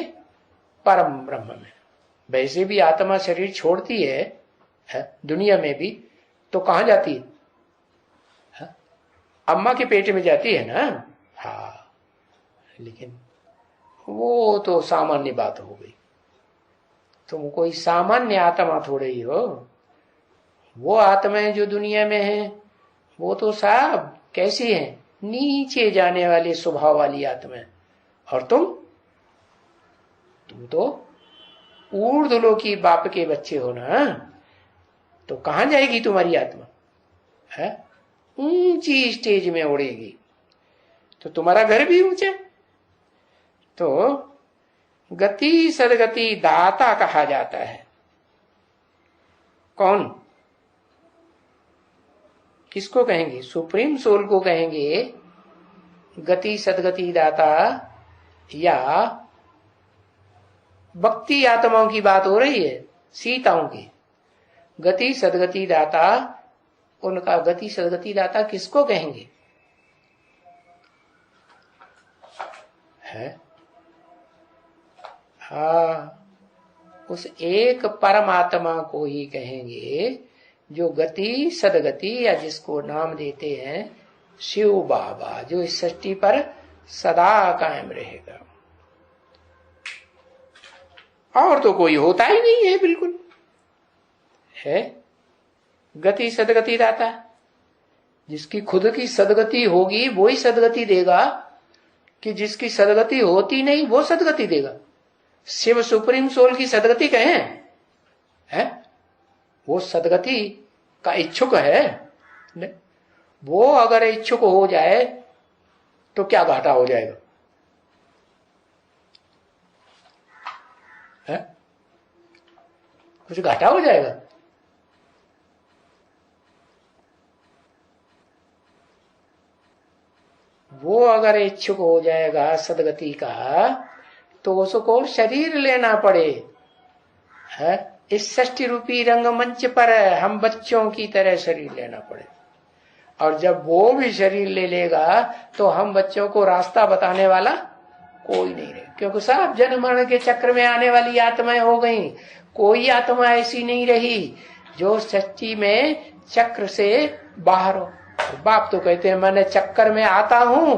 परम ब्रह्म में। वैसे भी आत्मा शरीर छोड़ती है दुनिया में भी, तो कहां जाती है? अम्मा के पेट में जाती है ना। हाँ, लेकिन वो तो सामान्य बात हो गई। तुम कोई सामान्य आत्मा थोड़े ही हो। वो आत्माएं जो दुनिया में है, वो तो साहब कैसी है? नीचे जाने वाले स्वभाव वाली आत्माएं। और तुम तो ऊर्ध्वलोकी बाप के बच्चे हो ना। तो कहां जाएगी तुम्हारी आत्मा? है ऊंची स्टेज में उड़ेगी। तो तुम्हारा घर भी ऊंचा। तो गति सदगति दाता कहा जाता है। कौन? किसको कहेंगे? सुप्रीम सोल को कहेंगे गति सदगति दाता, या भक्ति आत्माओं की बात हो रही है, सीताओं की? गति सदगति दाता, उनका गति सदगति दाता किसको कहेंगे? है उस एक परमात्मा को ही कहेंगे जो गति सदगति, या जिसको नाम देते हैं शिव बाबा, जो इस सृष्टि पर सदा कायम रहेगा। और तो कोई होता ही नहीं है, बिल्कुल है गति सदगति दाता। जिसकी खुद की सदगति होगी वो ही सदगति देगा, कि जिसकी सदगति होती नहीं वो सदगति देगा। शिव सुप्रीम सोल की सदगति कहें है, वो सदगति का इच्छुक है। वो अगर इच्छुक हो जाए तो क्या घाटा हो जाएगा? है कुछ घाटा हो जाएगा? वो अगर इच्छुक हो जाएगा सदगति का, तो उसको शरीर लेना पड़े। है इस सृष्टि रूपी रंगमंच पर हम बच्चों की तरह शरीर लेना पड़े। और जब वो भी शरीर ले लेगा तो हम बच्चों को रास्ता बताने वाला कोई नहीं रहे, क्योंकि सब जन्म मरण के चक्र में आने वाली आत्माएं हो गई। कोई आत्मा ऐसी नहीं रही जो सृष्टि में चक्र से बाहर हो। बाप तो कहते हैं मैं चक्कर में आता हूं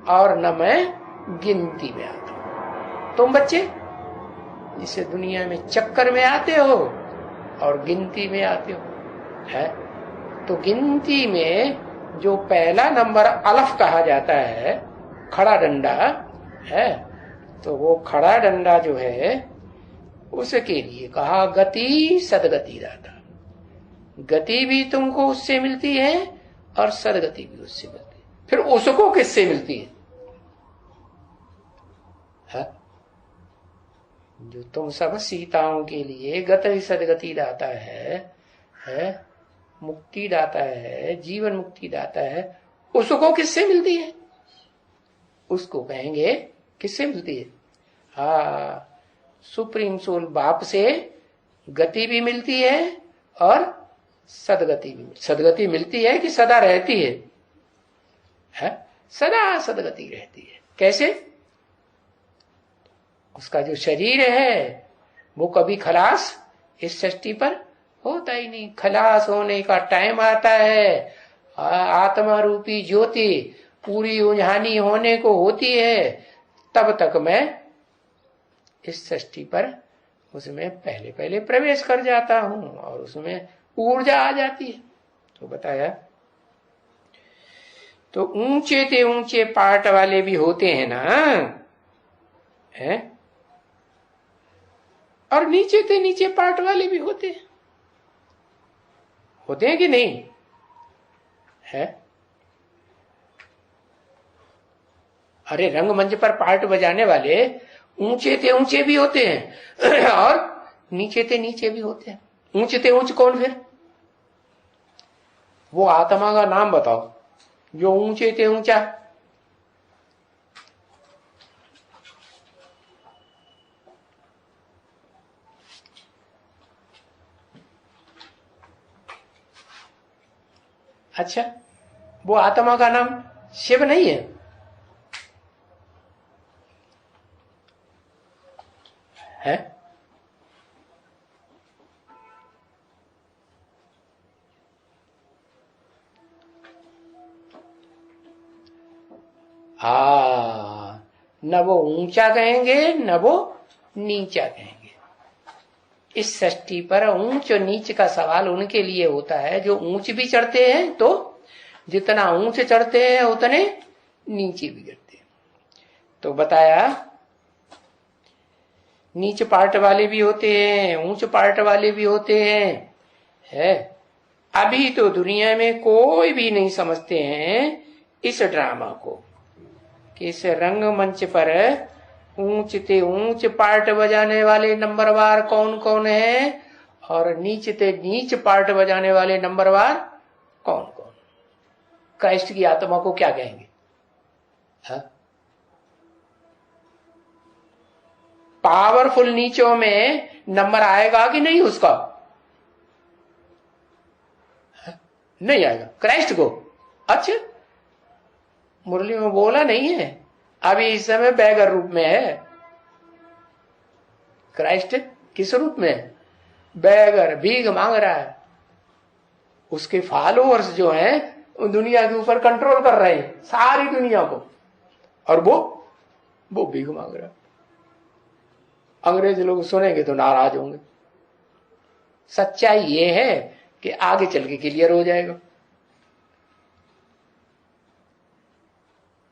और न मैं गिनती में आता हूं। तुम बच्चे जिसे दुनिया में चक्कर में आते हो और गिनती में आते हो, है तो गिनती में जो पहला नंबर अलफ कहा जाता है, खड़ा डंडा है, तो वो खड़ा डंडा जो है उसके लिए कहा गति सदगति दाता। गति भी तुमको उससे मिलती है और सदगति भी उससे मिलती है। फिर उसको किससे मिलती है? जो तुम सब सीताओं के लिए गति सदगति दाता है मुक्ति दाता है, जीवन मुक्ति दाता है, उसको किससे मिलती है? उसको कहेंगे किससे मिलती है? सुप्रीम सोल बाप से गति भी मिलती है और सदगति भी। सदगति मिलती है कि सदा रहती है? सदा सदगति रहती है। कैसे? उसका जो शरीर है वो कभी खलास इस सृष्टि पर होता ही नहीं। खलास होने का टाइम आता है, आत्मा रूपी ज्योति पूरी उन्हानी होने को होती है, तब तक मैं इस सृष्टि पर उसमें पहले पहले प्रवेश कर जाता हूं और उसमें ऊर्जा आ जाती है। तो बताया, तो ऊंचे ते ऊंचे पार्ट वाले भी होते हैं ना, है, और नीचे ते नीचे पार्ट वाले भी होते हैं कि नहीं? है अरे रंगमंच पर पार्ट बजाने वाले ऊंचे ते ऊंचे भी होते हैं और नीचे ते नीचे भी होते हैं। ऊंचे ते ऊंच कौन? फिर वो आत्मा का नाम बताओ जो ऊंचे ते ऊंचा। अच्छा, वो आत्मा का नाम शिव नहीं है? न वो ऊंचा कहेंगे न वो नीचा कहेंगे। इस सृष्टि पर ऊंच और नीच का सवाल उनके लिए होता है जो ऊंच भी चढ़ते हैं, तो जितना ऊंच चढ़ते हैं उतने नीचे भी गिरते हैं। तो बताया नीच पार्ट वाले भी होते हैं, ऊंच पार्ट वाले भी होते हैं, है। अभी तो दुनिया में कोई भी नहीं समझते हैं इस ड्रामा को कि इस रंगमंच पर ऊंच ते ऊंच पार्ट बजाने वाले नंबरवार कौन कौन है और नीच ते नीच पार्ट बजाने वाले नंबरवार कौन कौन। क्राइस्ट की आत्मा को क्या कहेंगे? हा? पावरफुल नीचों में नंबर आएगा कि नहीं उसका? नहीं आएगा। क्राइस्ट को अच्छा मुरली में बोला नहीं है, अभी इस समय बैगर रूप में है। क्राइस्ट किस रूप में? बैगर, भीख मांग रहा है। उसके फॉलोअर्स जो हैं दुनिया के ऊपर कंट्रोल कर रहे हैं सारी दुनिया को, और वो भीख मांग रहा है। अंग्रेज लोग सुनेंगे तो नाराज होंगे। सच्चाई ये है कि आगे चल के क्लियर हो जाएगा।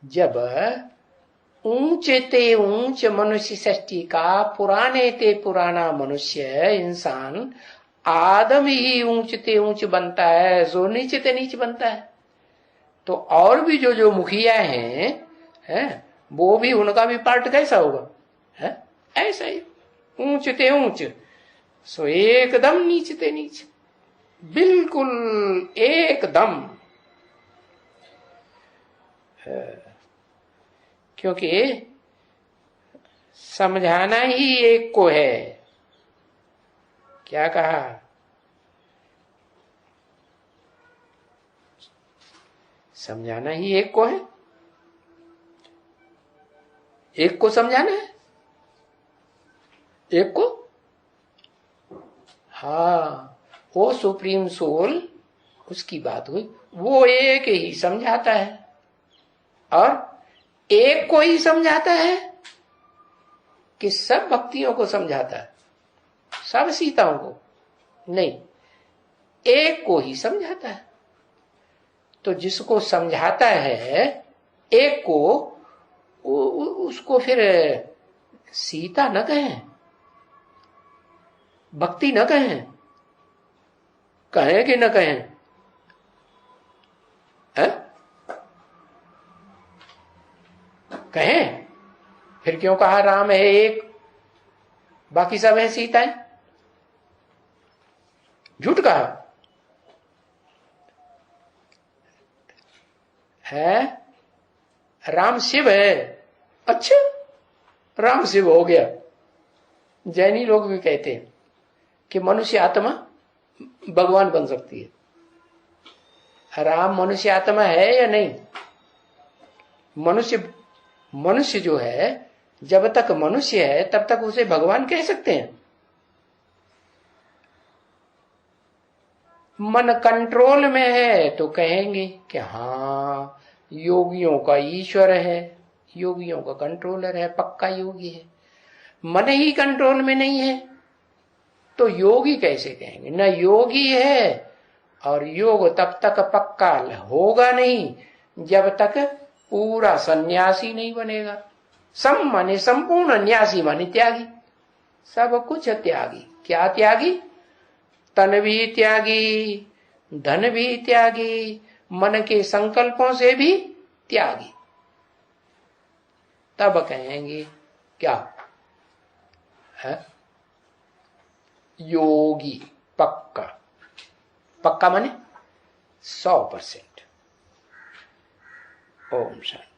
जब ऊंचे ते ऊंच मनुष्य सृष्टि का पुराने ते पुराना मनुष्य इंसान आदम ही ऊंच ते ऊंच बनता है, जो नीचे ते नीच बनता है, तो और भी जो मुखिया हैं वो भी, उनका भी पार्ट कैसा होगा? है ऐसा ही ऊंच ते ऊंच, सो एकदम नीच ते नीच, बिल्कुल एकदम। क्योंकि समझाना ही एक को है। क्या कहा? समझाना ही एक को है, एक को समझाना है, एक को। हाँ, वो सुप्रीम सोल, उसकी बात हुई, वो एक ही समझाता है और एक को ही समझाता है कि सब भक्तियों को समझाता है, सब सीताओं को नहीं, एक को ही समझाता है। तो जिसको समझाता है एक को, उसको फिर सीता न कहें, भक्ति न कहें, कहें कि न कहें? है? कहें। फिर क्यों कहा राम है एक, बाकी सब है सीताएं? झूठ कहा है? राम शिव है। अच्छा, राम शिव हो गया। जैनी लोग भी कहते हैं कि मनुष्य आत्मा भगवान बन सकती है। राम मनुष्य आत्मा है या नहीं? मनुष्य जो है, जब तक मनुष्य है तब तक उसे भगवान कह सकते हैं। मन कंट्रोल में है तो कहेंगे कि हाँ योगियों का ईश्वर है, योगियों का कंट्रोलर है, पक्का योगी है। मन ही कंट्रोल में नहीं है तो योगी कैसे कहेंगे? न योगी है, और योग तब तक पक्का होगा नहीं जब तक पूरा सन्यासी नहीं बनेगा। सम माने संपूर्ण, न्यासी माने त्यागी, सब कुछ त्यागी। क्या त्यागी? तन भी त्यागी, धन भी त्यागी, मन के संकल्पों से भी त्यागी। तब कहेंगे क्या है? योगी। पक्का, पक्का माने 100%। ओम शांति।